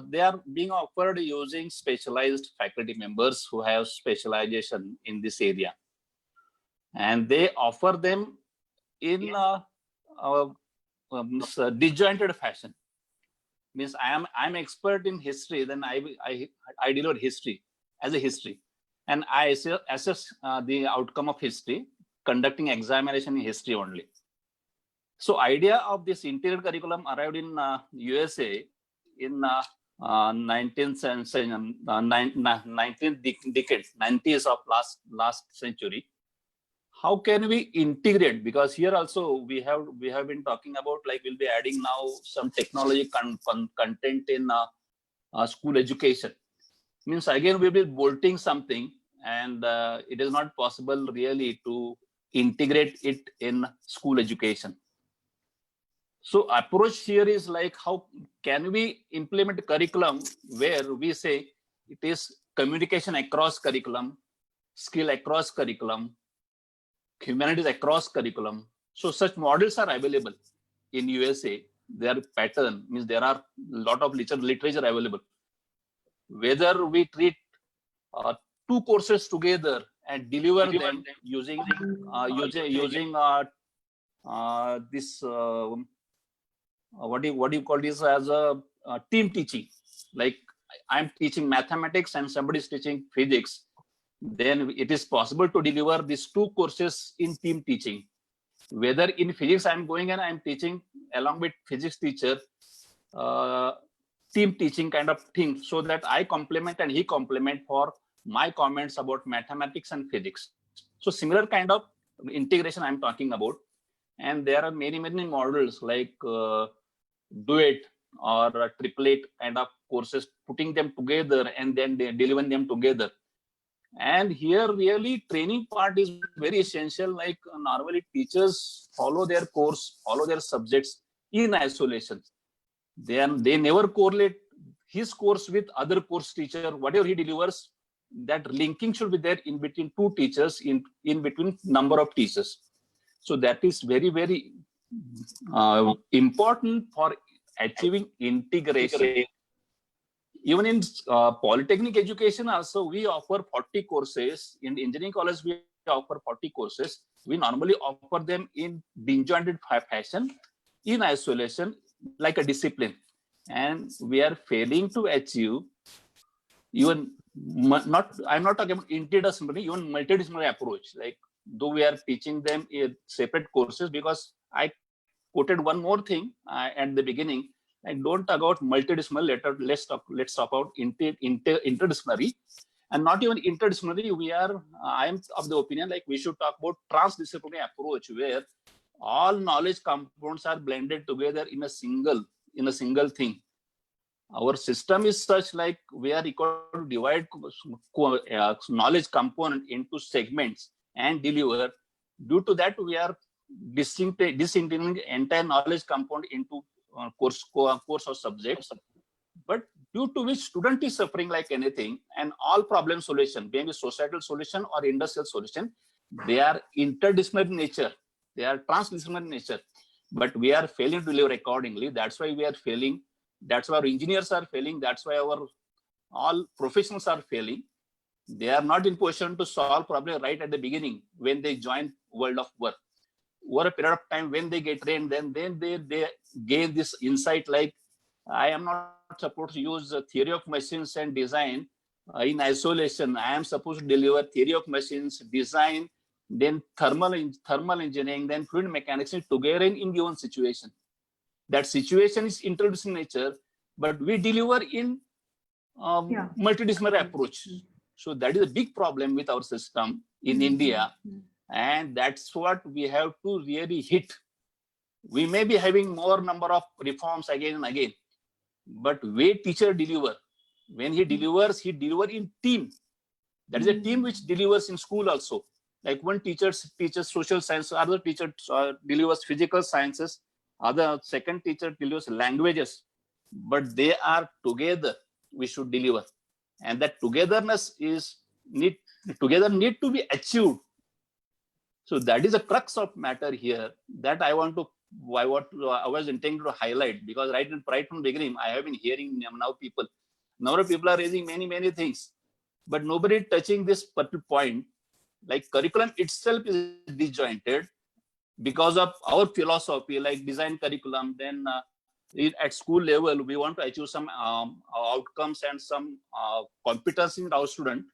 they are being offered using specialized faculty members who have specialization in this area. And they offer them in disjointed fashion. Means I'm expert in history, then I deliver history as a history. And I assess the outcome of history, conducting examination in history only. So idea of this integrated curriculum arrived in USA in 19th decade, 90s of last century. How can we integrate? Because here also we have been talking about, like, we'll be adding now some technology content in school education. Means again we will be bolting something, and it is not possible really to integrate it in school education. So approach here is like, how can we implement a curriculum where we say it is communication across curriculum, skill across curriculum, humanities across curriculum. So such models are available in USA. Their pattern means there are a lot of literature available. Whether we treat two courses together and deliver them using this what do you call this as a team teaching? Like, I'm teaching mathematics and somebody is teaching physics. Then it is possible to deliver these two courses in team teaching. Whether in physics I'm going and I'm teaching along with physics teacher, team teaching kind of thing, so that I complement and he complement for my comments about mathematics and physics. So similar kind of integration I'm talking about. And there are many models like duet or triplet kind of courses, putting them together and then delivering them together. And here really training part is very essential. Like, normally teachers follow their course, follow their subjects in isolation. They never correlate his course with other course teacher. Whatever he delivers, that linking should be there in between two teachers, in between number of teachers. So that is very important for achieving integration. Even in polytechnic education also, we offer 40 courses. In engineering college, we offer 40 courses. We normally offer them in disjointed fashion, in isolation, like a discipline. And we are failing to achieve even I'm not talking about interdisciplinary, even multidisciplinary approach. Like, though we are teaching them in separate courses, because I quoted one more thing at the beginning. I don't talk about multidisciplinary. Later, let's talk about interdisciplinary, and not even interdisciplinary. I am of the opinion, like, we should talk about transdisciplinary approach, where all knowledge components are blended together in a single thing. Our system is such, like, we are required to divide knowledge component into segments and deliver. Due to that, we are disintegrating entire knowledge component into course or subjects. But due to which student is suffering like anything, and all problem solution, maybe societal solution or industrial solution, they are interdisciplinary nature, they are transdisciplinary nature, but we are failing to deliver accordingly. That's why we are failing. That's why our engineers are failing. That's why our all professionals are failing. They are not in position to solve problem right at the beginning when they join world of work. Over a period of time, when they get trained, then they gain this insight, like, I am not supposed to use the theory of machines and design in isolation. I am supposed to deliver theory of machines, design, then thermal engineering, then fluid mechanics together in given situation. That situation is interdisciplinary nature, but we deliver in multidisciplinary approach. So that is a big problem with our system in India. And that's what we have to really hit. We may be having more number of reforms again and again, but way teacher deliver. When he delivers in team. That is a team which delivers in school also. Like, one teacher teaches social science, other teacher delivers physical sciences, other second teacher delivers languages, but they are together. We should deliver, and that togetherness need to be achieved. So that is the crux of matter here, that I want to what I was intending to highlight, because right from the beginning, I have been hearing now number of people are raising many things, but nobody touching this particular point. Like curriculum itself is disjointed because of our philosophy, like design curriculum. Then at school level, we want to achieve some outcomes and some competence in our student.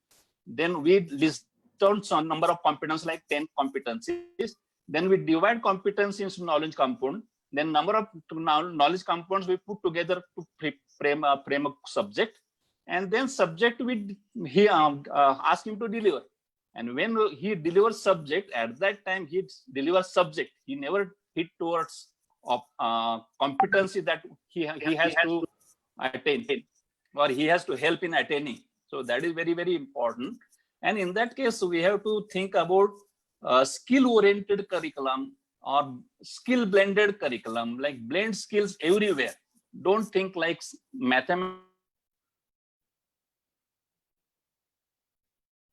Then we list down some number of competencies, like 10 competencies. Then we divide competence into knowledge compound. Then number of knowledge compounds we put together to frame a subject. And then subject he ask him to deliver. And when he delivers subject, at that time he delivers subject. He never hit towards competency that he has to attain, or he has to help in attaining. So that is very important. And in that case, we have to think about skill-oriented curriculum or skill-blended curriculum, like blend skills everywhere. Don't think like mathematics.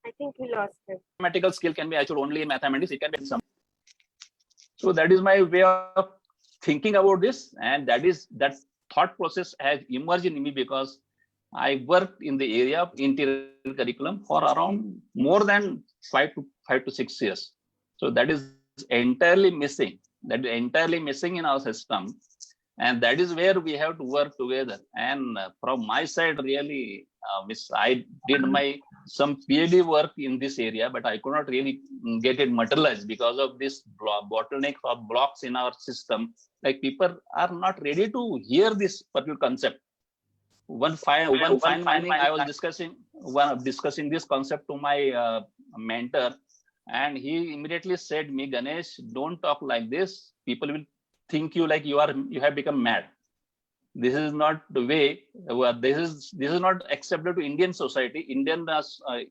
I think we lost him. Mathematical skill can be achieved only in mathematics. It can be in some. So that is my way of thinking about this, and that thought process has emerged in me because I worked in the area of interior curriculum for around more than 5 to 6 years. So that is entirely missing. That is entirely missing in our system, and that is where we have to work together. And from my side, really, I did some PhD work in this area, but I could not really get it materialized because of this bottleneck or blocks in our system. Like people are not ready to hear this particular concept. One fine morning, I was discussing this concept to my mentor, and he immediately said me, Ganesh, don't talk like this. People will think you like you have become mad. This is not the way. This is not acceptable to Indian society, Indian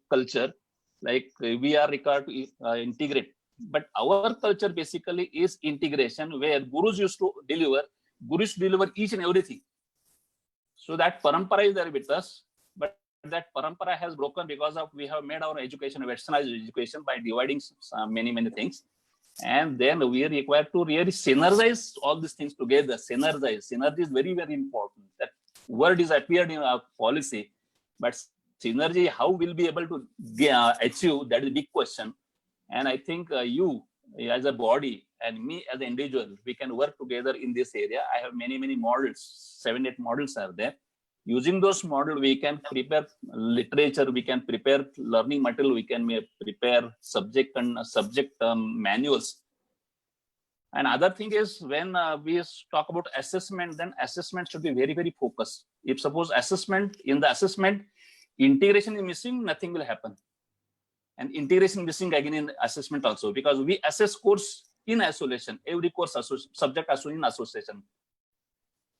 culture. Like we are required to integrate. But our culture basically is integration, where gurus used to deliver each and everything. So that parampara is there with us, but that parampara has broken because of we have made our education westernized education by dividing many things. And then we are required to really synergize all these things together. Synergy is very important. That word is appeared in our policy, but synergy, how we'll be able to achieve, that is a big question. And I think you as a body and me as an individual, we can work together in this area. I have many models, 7-8 models are there. Using those models, we can prepare literature, we can prepare learning material, we can prepare subject manuals. And other thing is, when we talk about assessment, then assessment should be very focused. If suppose in the assessment, integration is missing, nothing will happen. And integration missing again in assessment also, because we assess course in isolation, every course subject in association.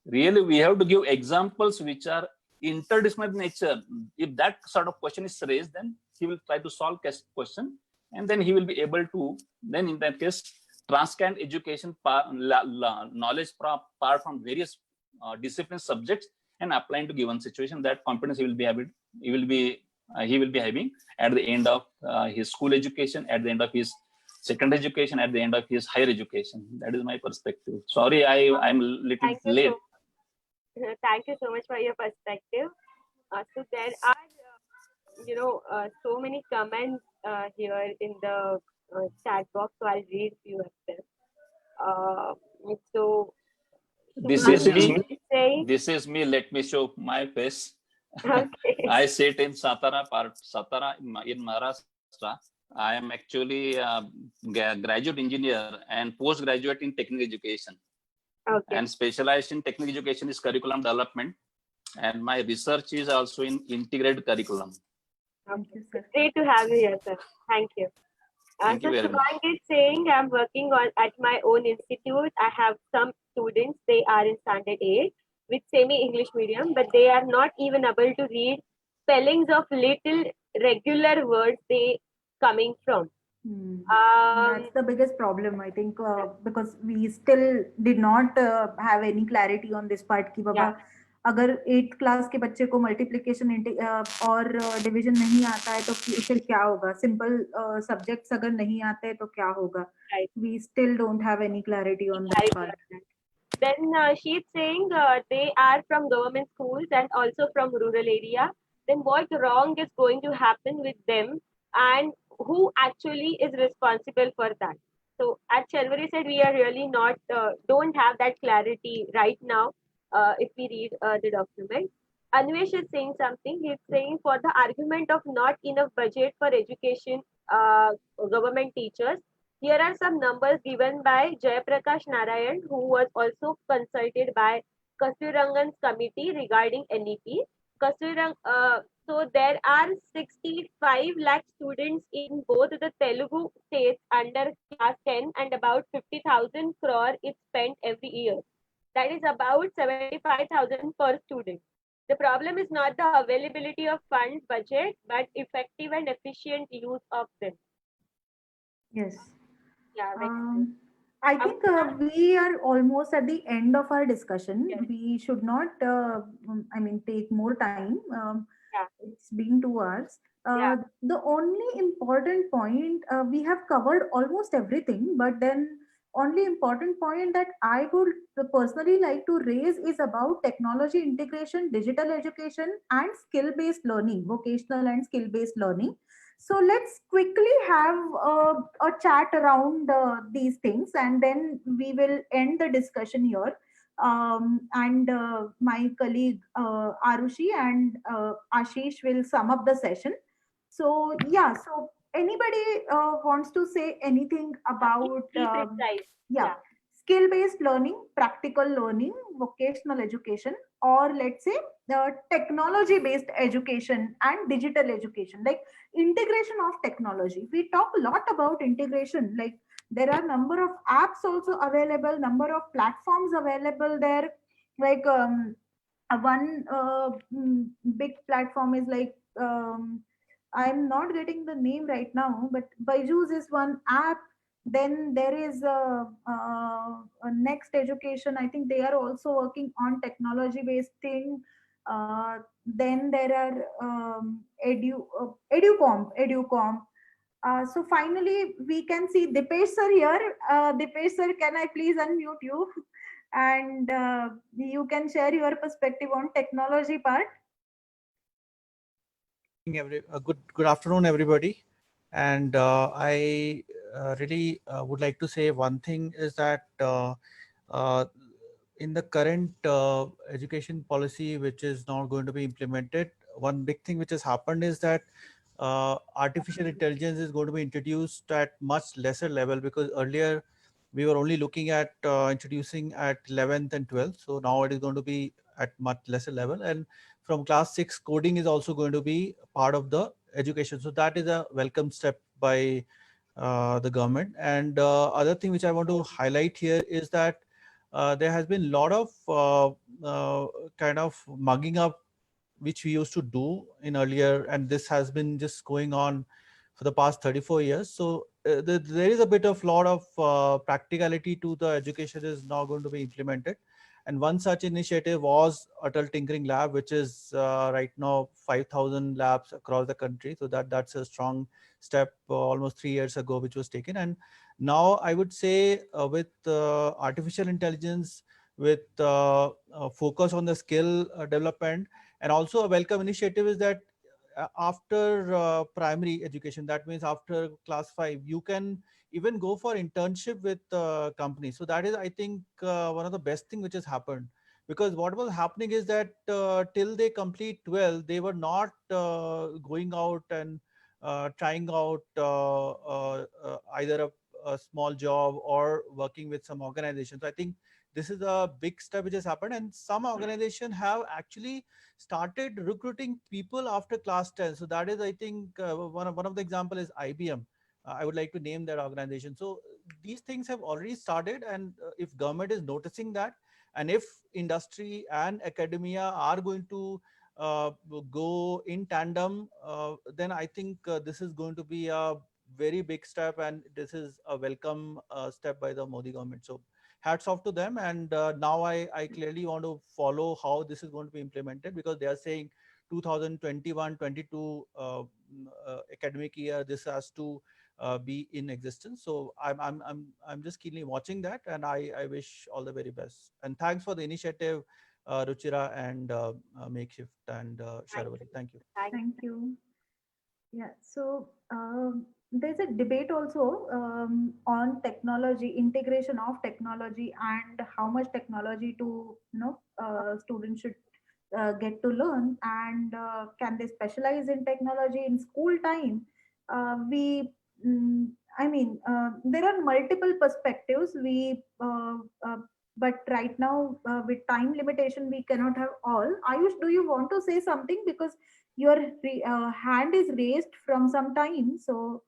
Really, we have to give examples which are interdisciplinary nature. If that sort of question is raised, then he will try to solve question, and then he will be able to, then in that case, transcend education knowledge part from various discipline subjects and applying to given situation. That competence he will be having at the end of his school education, at the end of his secondary education, at the end of his higher education. That is my perspective. Sorry, I'm a little late. Thank you so much for your perspective. So there are, so many comments here in the chat box. So I'll read few of them. This is me. Let me show my face. Okay. I sit in Satara in Maharashtra. I am actually a graduate engineer and postgraduate in technical education. Okay. And specialized in technical education is curriculum development. And my research is also in integrated curriculum. Okay. Great to have you here, sir. Thank you. Thank you very much. Shivani is saying, I'm working at my own institute. I have some students, they are in standard 8 with semi-English medium, but they are not even able to read spellings of little regular words they coming from. That's the biggest problem, I think, because we still did not have any clarity on this part. Ki baba, अगर 8th class के बच्चे को multiplication और division नहीं आता है तो फिर क्या होगा? सिंपल सब्जेक्ट्स अगर नहीं आते हैं तो क्या होगा? Right. We still don't have any clarity on that part. Then she's saying they are from government schools and also from rural area. Then what wrong is going to happen with them, and who actually is responsible for that? So as Shalvari said, we are really not don't have that clarity right now. If we read the document, Anvesh is saying something. He's saying for the argument of not enough budget for education, government teachers. Here are some numbers given by Jayaprakash Narayan, who was also consulted by Kasturirangan's committee regarding NEP. So there are 65 lakh students in both the Telugu states under class 10, and about 50,000 crore is spent every year. That is about 75,000 per student. The problem is not the availability of funds budget, but effective and efficient use of them. Yes. Yeah, I think we are almost at the end of our discussion. Yes. We should not, take more time. It's been 2 hours. The only important point, we have covered almost everything, but then only important point that I would personally like to raise is about technology integration, digital education, and skill-based learning, vocational and skill-based learning. So let's quickly have a chat around these things, and then we will end the discussion here. And my colleague Arushi and Ashish will sum up the session. So yeah, so anybody wants to say anything about yeah, skill-based learning, practical learning, vocational education, or let's say the technology-based education and digital education, like integration of technology. We talk a lot about integration, like there are number of apps also available, number of platforms available there, like one big platform is like I'm not getting the name right now, but Byju's is one app. Then there is a Next Education. I think they are also working on technology based thing. Then there are Educom. So finally, we can see Dipesh sir here. Dipesh sir, can I please unmute you? And you can share your perspective on technology part. Good afternoon, everybody. And I really would like to say one thing is that in the current education policy, which is now going to be implemented, one big thing which has happened is that artificial intelligence is going to be introduced at much lesser level, because earlier we were only looking at introducing at 11th and 12th. So now it is going to be at much lesser level. And from class 6, coding is also going to be part of the education. So that is a welcome step by the government. And other thing which I want to highlight here is that there has been a lot of kind of mugging up which we used to do in earlier, and this has been just going on for the past 34 years. So there is a bit of lot of practicality to the education is now going to be implemented. And one such initiative was Atal Tinkering Lab, which is right now 5,000 labs across the country. So that's a strong step almost 3 years ago, which was taken. And now I would say with artificial intelligence, with focus on the skill development, and also a welcome initiative is that after primary education, that means after class 5, you can even go for internship with companies. So that is, I think, one of the best thing which has happened, because what was happening is that till they complete 12, they were not going out and trying out either a small job or working with some organizations. So I think this is a big step which has happened, and some organizations have actually started recruiting people after class 10. So that is, I think, one of the example is IBM. I would like to name that organization. So these things have already started, and if government is noticing that, and if industry and academia are going to go in tandem, then I think this is going to be a very big step, and this is a welcome step by the Modi government. So hats off to them. And now I clearly want to follow how this is going to be implemented, because they are saying 2021-22 academic year this has to be in existence. So I'm just keenly watching that, and I wish all the very best. And thanks for the initiative, Ruchira and Makeshift and Sharwari. Thank you. Thank you. Yeah, so there's a debate also on technology, integration of technology, and how much technology to students should get to learn, and can they specialize in technology in school time. We I mean there are multiple perspectives. But right now, with time limitation, we cannot have all. Ayush, do you want to say something, because your hand is raised from some time? So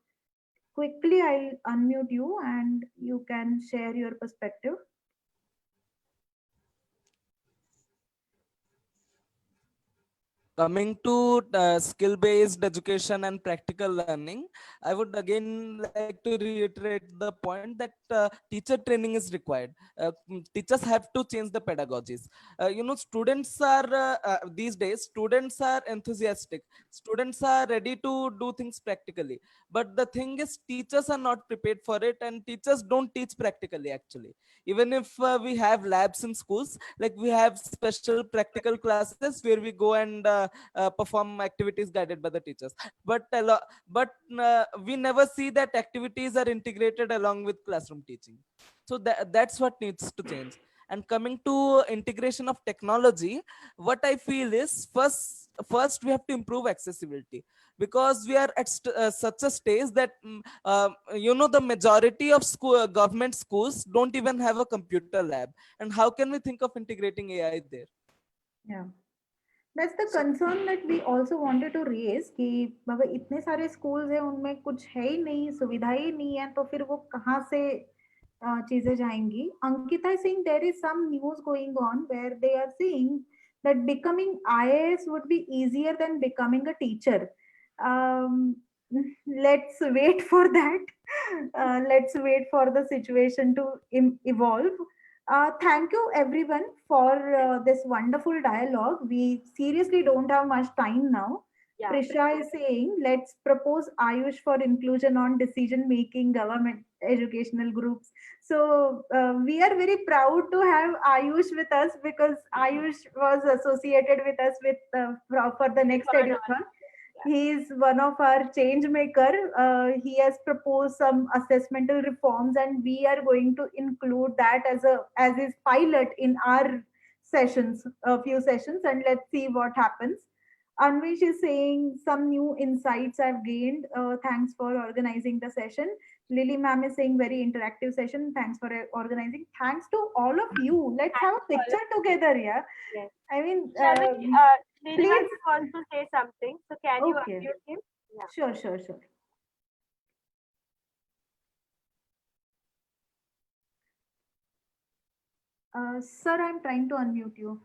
quickly I'll unmute you and you can share your perspective. Coming to skill-based education and practical learning, I would again like to reiterate the point that teacher training is required. Teachers have to change the pedagogies. Students are these days, students are enthusiastic. Students are ready to do things practically. But the thing is, teachers are not prepared for it, and teachers don't teach practically actually. Even if we have labs in schools, like we have special practical classes where we go and perform activities guided by the teachers, but we never see that activities are integrated along with classroom teaching. So that's what needs to change. And coming to integration of technology, what I feel is first we have to improve accessibility, because we are at such a stage that the majority of government schools don't even have a computer lab, and how can we think of integrating AI there? Yeah, that's the concern that we also wanted to raise कि बाबा इतने सारे schools हैं, उनमें कुछ है ही नहीं, सुविधाएं ही नहीं है, तो फिर वो कहाँ से चीजें जाएंगी. Ankita is saying there is some news going on where they are saying that becoming IAS would be easier than becoming a teacher. um, let's wait for that. Let's wait for the situation to evolve. Thank you everyone for this wonderful dialogue. We seriously don't have much time now. Yeah. Prisha is saying, let's propose Ayush for inclusion on decision making government educational groups. So we are very proud to have Ayush with us, because Ayush was associated with us with for the next education. He is one of our change maker. He has proposed some assessmental reforms, and we are going to include that as his pilot in our sessions, a few sessions, and let's see what happens. Anvish is saying some new insights I've gained. Thanks for organizing the session. Lily ma'am is saying very interactive session. Thanks for organizing. Thanks to all of you. Let's have a picture together, yeah. Yes. I mean, Lily please. wants to say something. So can you Okay. unmute him? Yeah. Sure. Sir, I'm trying to unmute you.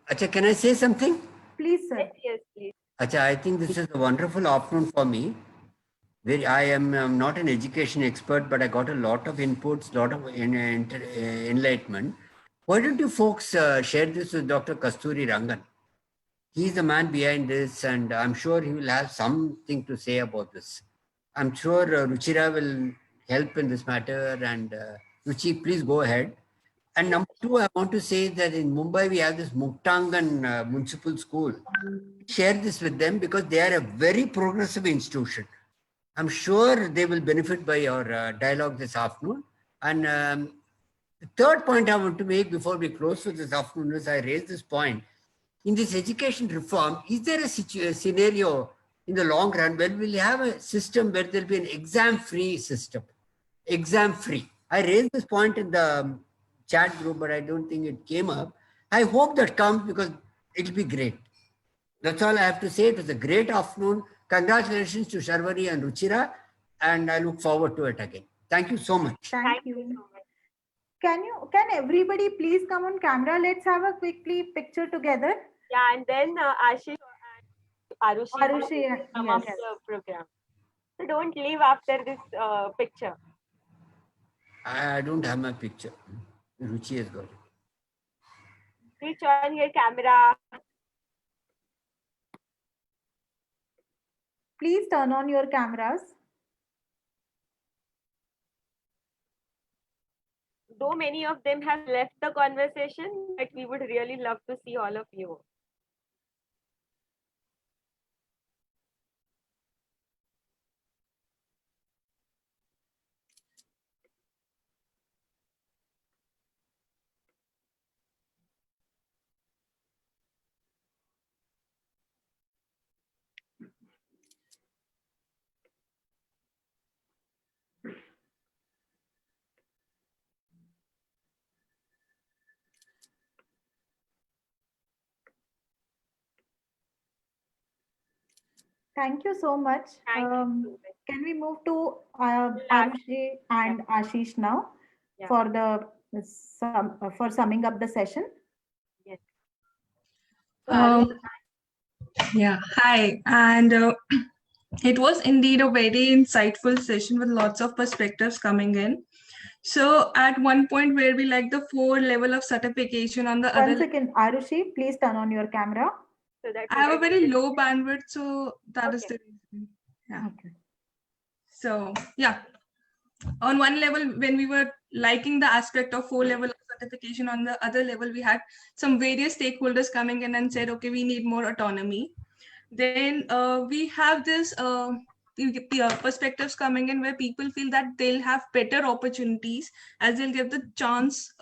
Acha, can I say something? Please, sir. Yes, please. Acha, I think this is a wonderful afternoon for me. I am not an education expert, but I got a lot of inputs, lot of enlightenment. Why don't you folks share this with Dr. Kasturi Rangan? He's the man behind this, and I'm sure he will have something to say about this. I'm sure Ruchira will help in this matter, and Ruchi, please go ahead. And number two, I want to say that in Mumbai, we have this Muktangan Municipal School. Share this with them, because they are a very progressive institution. I'm sure they will benefit by your dialogue this afternoon. And the third point I want to make before we close for this afternoon is I raised this point. In this education reform, is there a scenario in the long run where we'll have a system where there'll be an exam-free system? Exam-free. I raised this point in the chat group, but I don't think it came up. I hope that comes, because it'll be great. That's all I have to say. It was a great afternoon. Congratulations to Sharwari and Ruchira, and I look forward to it again. Thank you so much. Thank you. Can everybody please come on camera? Let's have a quickly picture together. Yeah, and then Ashish and Arushi yes. come up the program. So don't leave after this picture. I don't have my picture. Ruchi has got it. Switch on your camera. Please turn on your cameras. Though many of them have left the conversation, but we would really love to see all of you. Thank you so much. Thank you. Can we move to Ayush and Ashish now Yeah. for the for summing up the session? Yes. Yeah, hi. And it was indeed a very insightful session with lots of perspectives coming in. So at one point where we like the 4 level of certification on the One other, second, Arushi, please turn on your camera. So that I have a very low bandwidth, so that is the reason. Yeah. Okay. So yeah, on one level, when we were liking the aspect of 4 level of certification, on the other level, we had some various stakeholders coming in and said, okay, we need more autonomy. Then we have this perspectives coming in where people feel that they'll have better opportunities as they'll get the chance,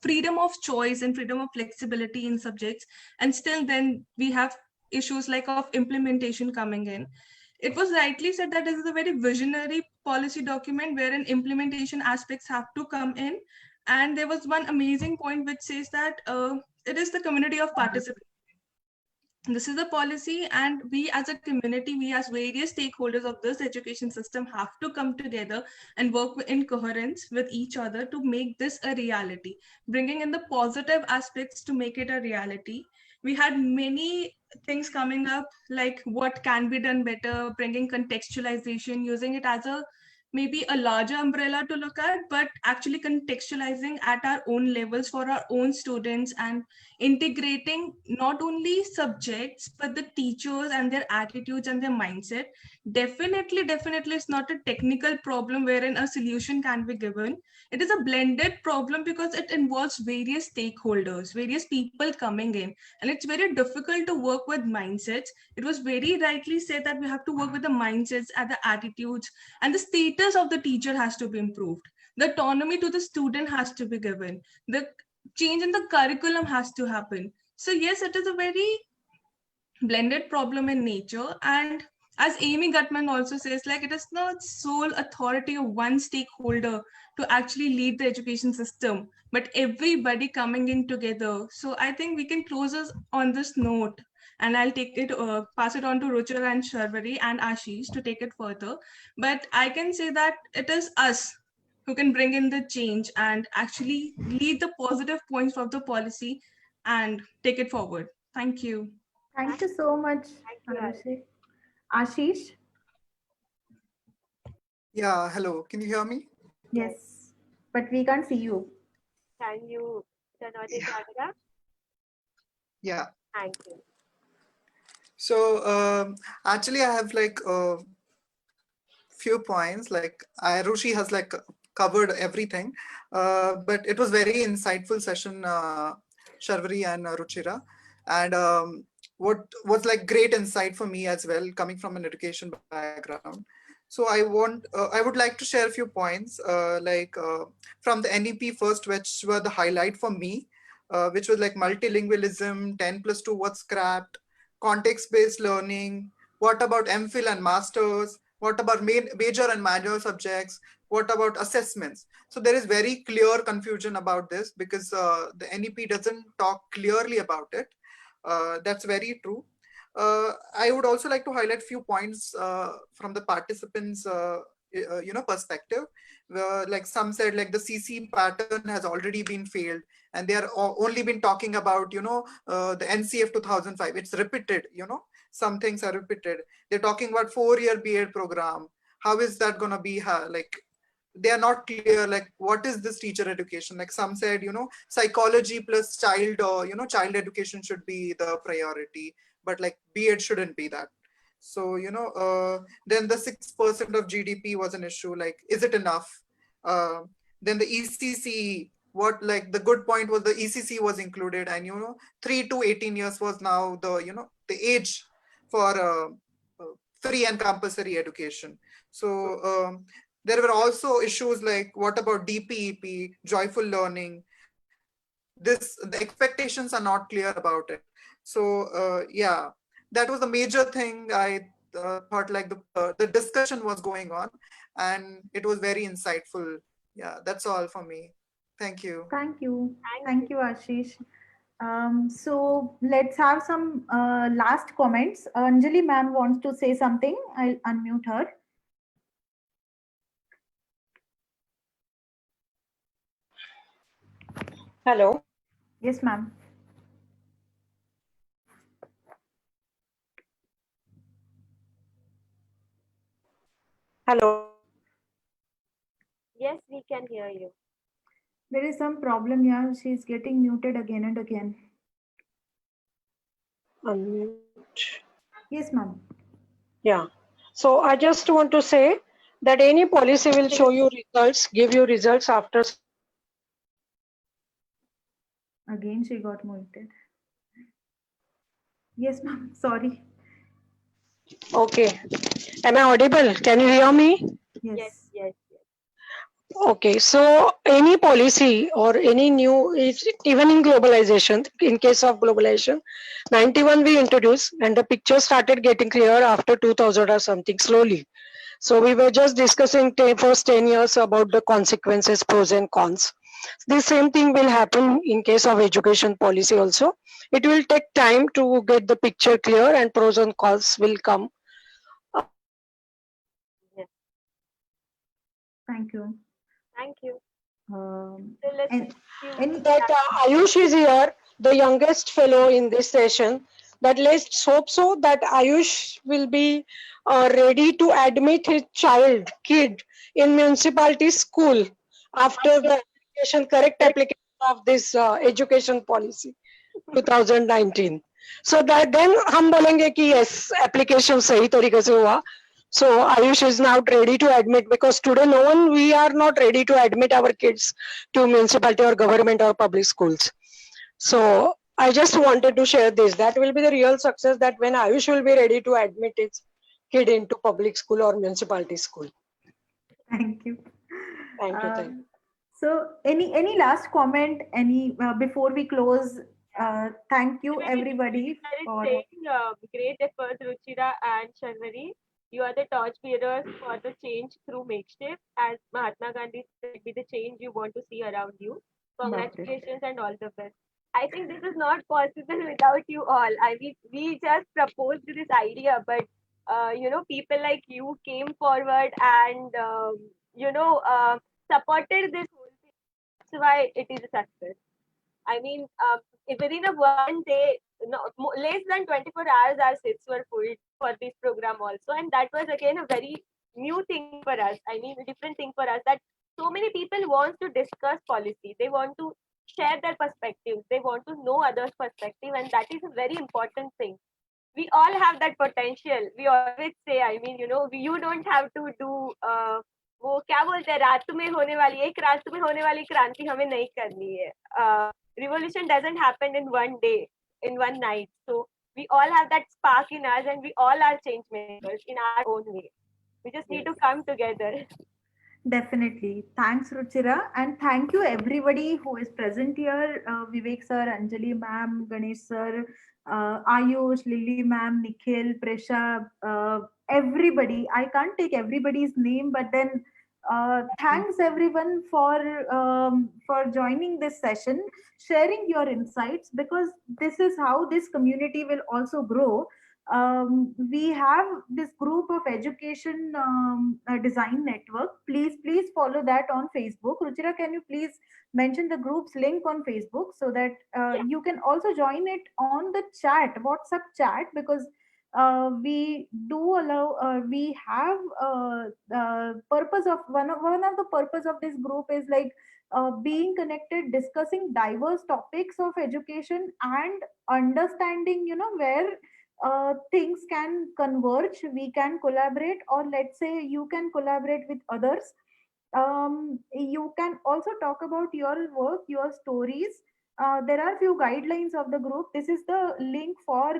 freedom of choice and freedom of flexibility in subjects. And still then we have issues like of implementation coming in. It was rightly said that this is a very visionary policy document wherein implementation aspects have to come in. And there was one amazing point which says that it is the community of participants. This is a policy, and we as a community, we as various stakeholders of this education system have to come together and work in coherence with each other to make this a reality, bringing in the positive aspects to make it a reality. We had many things coming up, like what can be done better, bringing contextualization, using it as a maybe a larger umbrella to look at, but actually contextualizing at our own levels for our own students and integrating not only subjects, but the teachers and their attitudes and their mindset. Definitely, it's not a technical problem wherein a solution can be given. It is a blended problem because it involves various stakeholders, various people coming in, and it's very difficult to work with mindsets. It was very rightly said that we have to work with the mindsets and the attitudes, and the status of the teacher has to be improved. The autonomy to the student has to be given. The change in the curriculum has to happen. So yes, it is a very blended problem in nature. And as Amy Gutman also says, like, it is not sole authority of one stakeholder to actually lead the education system, but everybody coming in together. So I think we can close us on this note, and I'll take it, pass it on to Ruchira and Sharvari and Ashish to take it further. But I can say that it is us who can bring in the change and actually lead the positive points of the policy and take it forward. Thank you. Thank you so much, Arushi. Ashish? Yeah, hello. Can you hear me? Yes, but we can't see you. Can you turn on your camera? Yeah. Thank you. So actually, I have like a few points. Like Arushi has like covered everything, but it was very insightful session, Sharvari and Ruchira, and what was like great insight for me as well, coming from an education background. So I would like to share a few points, from the NEP first, which were the highlight for me, which was like multilingualism, 10+2 was scrapped, context-based learning. What about MPhil and masters? What about major and minor subjects? What about assessments? So there is very clear confusion about this because the NEP doesn't talk clearly about it. That's very true. I would also like to highlight few points from the participants' perspective. Like some said, like the CC pattern has already been failed, and they are only been talking about the NCF 2005. It's repeated. Some things are repeated. They're talking about 4-year B.Ed program. How is that gonna be like? they are not clear, like what is this teacher education. Like some said, psychology plus child, or child education should be the priority, but like B.Ed shouldn't be that. So then the 6% of GDP was an issue. Like, is it enough? Then the ECC, what, like the good point was the ECC was included, and 3 to 18 years was now the age for free and compulsory education. So there were also issues like, what about DPEP, joyful learning? The expectations are not clear about it. So yeah, that was a major thing. I thought like the discussion was going on, and it was very insightful. Yeah, that's all for me. Thank you. Thank you. Thank you, Ashish. So let's have some last comments. Anjali ma'am wants to say something. I'll unmute her. Hello. Yes, ma'am. Hello. Yes, we can hear you. There is some problem here. She's getting muted again and again. Unmute. Yes, ma'am. Yeah. So I just want to say that any policy will show you results, give you results after. Again, she got muted. Yes, ma'am. Sorry. Okay. Am I audible? Can you hear me? Yes. Yes. Okay, so any policy or any new, even in globalization, in case of globalization, 91 we introduced, and the picture started getting clear after 2000 or something slowly. So we were just discussing first 10 years about the consequences, pros and cons. The same thing will happen in case of education policy also. It will take time to get the picture clear, and pros and cons will come. Thank you. Thank you. Um, So let's and any That Ayush is here, the youngest fellow in this session. That let's hope so that Ayush will be ready to admit his kid in municipality school after the correct application of this education policy 2019. So that then हम बोलेंगे कि yes, application सही तरीके से हुआ. So Ayush is now ready to admit, because today we are not ready to admit our kids to municipality or government or public schools. So I just wanted to share this. That will be the real success, that when Ayush will be ready to admit his kid into public school or municipality school. Thank you. Thank you. Thank you. So any last comment? Any before we close? Thank you everybody for. Great effort, Ruchira and Shivani. You are the torch bearers for the change through makeshift. As Mahatma Gandhi said, be the change you want to see around you. Congratulations and all the best. I think this is not possible without you all. I mean, we just proposed this idea, but people like you came forward and supported this whole thing. That's why it is a success. I mean, within a one day, less than 24 hours, our seats were full for this program also. And that was again a very new thing for us. I mean, a different thing for us, that so many people want to discuss policy. They want to share their perspectives. They want to know others' perspective. And that is a very important thing. We all have that potential. We always say, I mean, you don't have to do वो क्या बोलते हैं, रात में होने वाली एक रात में होने वाली क्रांति हमें नहीं करनी है. Revolution doesn't happen in one day, in one night. So we all have that spark in us, and we all are change makers in our own way. We just need to come together. Definitely. Thanks, Ruchira. And thank you, everybody who is present here. Vivek sir, Anjali ma'am, Ganesh sir, Ayush, Lily ma'am, Nikhil, Presha, everybody. I can't take everybody's name, but then thanks everyone for joining this session, sharing your insights, because this is how this community will also grow. We have this group of education design network. Please follow that on Facebook. Ruchira, can you please mention the group's link on Facebook, so that you can also join it on the chat, WhatsApp chat, because we do allow, we have the purpose of one of the purpose of this group is like being connected, discussing diverse topics of education and understanding, where things can converge, we can collaborate, or let's say you can collaborate with others. You can also talk about your work, your stories. There are few guidelines of the group. This is the link for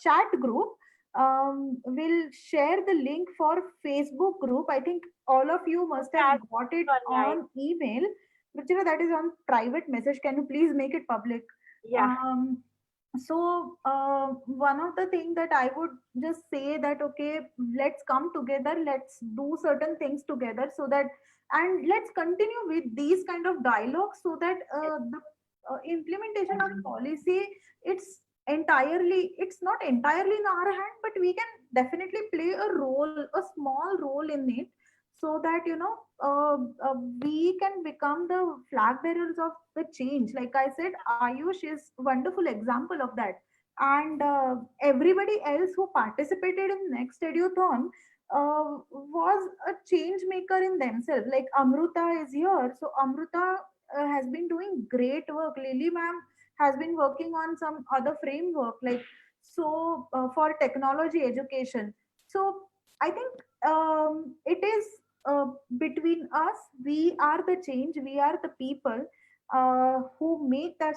chat group. We'll share the link for Facebook group. I think all of you must have got it on email. Ruchira, that is on private message. Can you please make it public? Yeah. So one of the things that I would just say that, okay, let's come together, let's do certain things together, so that, and let's continue with these kind of dialogues, so that the implementation of policy, it's not entirely in our hand, but we can definitely play a role, a small role in it, so that we can become the flag bearers of the change. Like I said, Ayush is wonderful example of that, and everybody else who participated in next eduthon was a change maker in themselves. Like Amruta is here, so Amruta has been doing great work. Lily ma'am has been working on some other framework, like, so for technology education. So I think it is between us. We are the change, we are the people who make that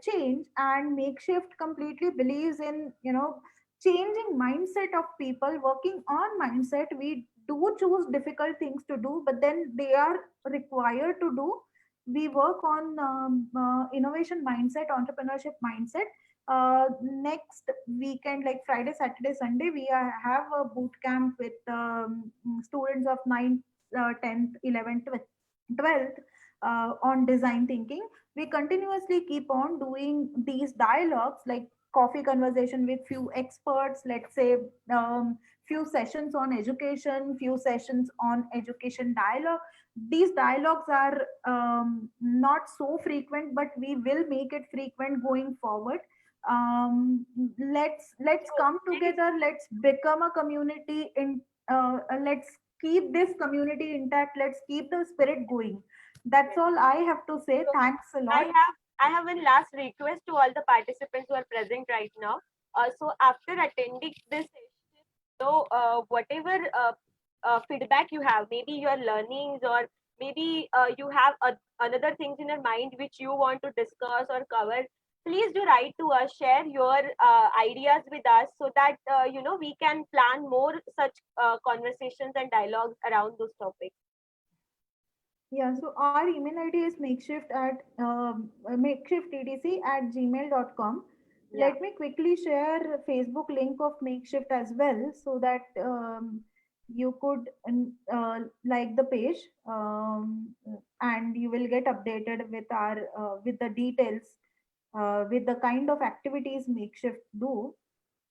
change. And makeshift completely believes in, changing mindset of people, working on mindset. We do choose difficult things to do, but then they are required to do. We work on innovation mindset, entrepreneurship mindset. Next weekend, like Friday, Saturday, Sunday, we have a boot camp with students of 9th, 10th, 11th, 12th on design thinking. We continuously keep on doing these dialogues, like coffee conversation with few experts, let's say few sessions on education, few sessions on education dialogue. These dialogues are not so frequent, but we will make it frequent going forward. Let's come together, let's become a community in, let's keep this community intact, let's keep the spirit going. That's all I have to say. Thanks a lot. I have one last request to all the participants who are present right now. So after attending this session, so whatever feedback you have, maybe your learnings, or maybe you have another things in your mind which you want to discuss or cover, please do write to us, share your ideas with us, so that we can plan more such conversations and dialogues around those topics. Yeah, so our email ID is makeshiftedc@gmail.com. Yeah. Let me quickly share Facebook link of makeshift as well, so that you could like the page, and you will get updated with our with the details, with the kind of activities makeshift do.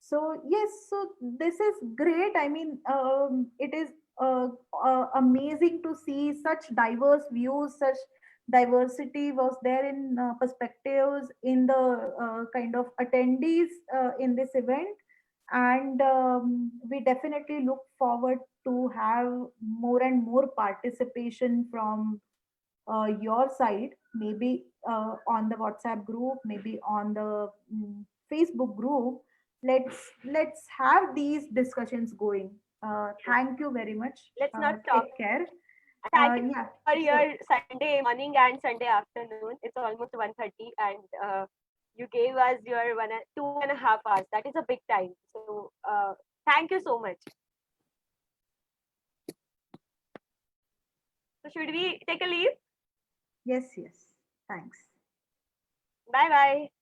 So yes, so this is great. I mean, it is amazing to see such diverse views, such diversity was there in perspectives in the kind of attendees in this event. And we definitely look forward to have more and more participation from your side, maybe on the WhatsApp group, maybe on the Facebook group. Let's have these discussions going. Thank you very much. Let's not talk. Take care. Thank you Yeah, for so- your Sunday morning and Sunday afternoon. It's almost 1:30, and you gave us your 2.5 hours. That is a big time. So thank you so much. So should we take a leave? Yes, yes. Thanks. Bye bye.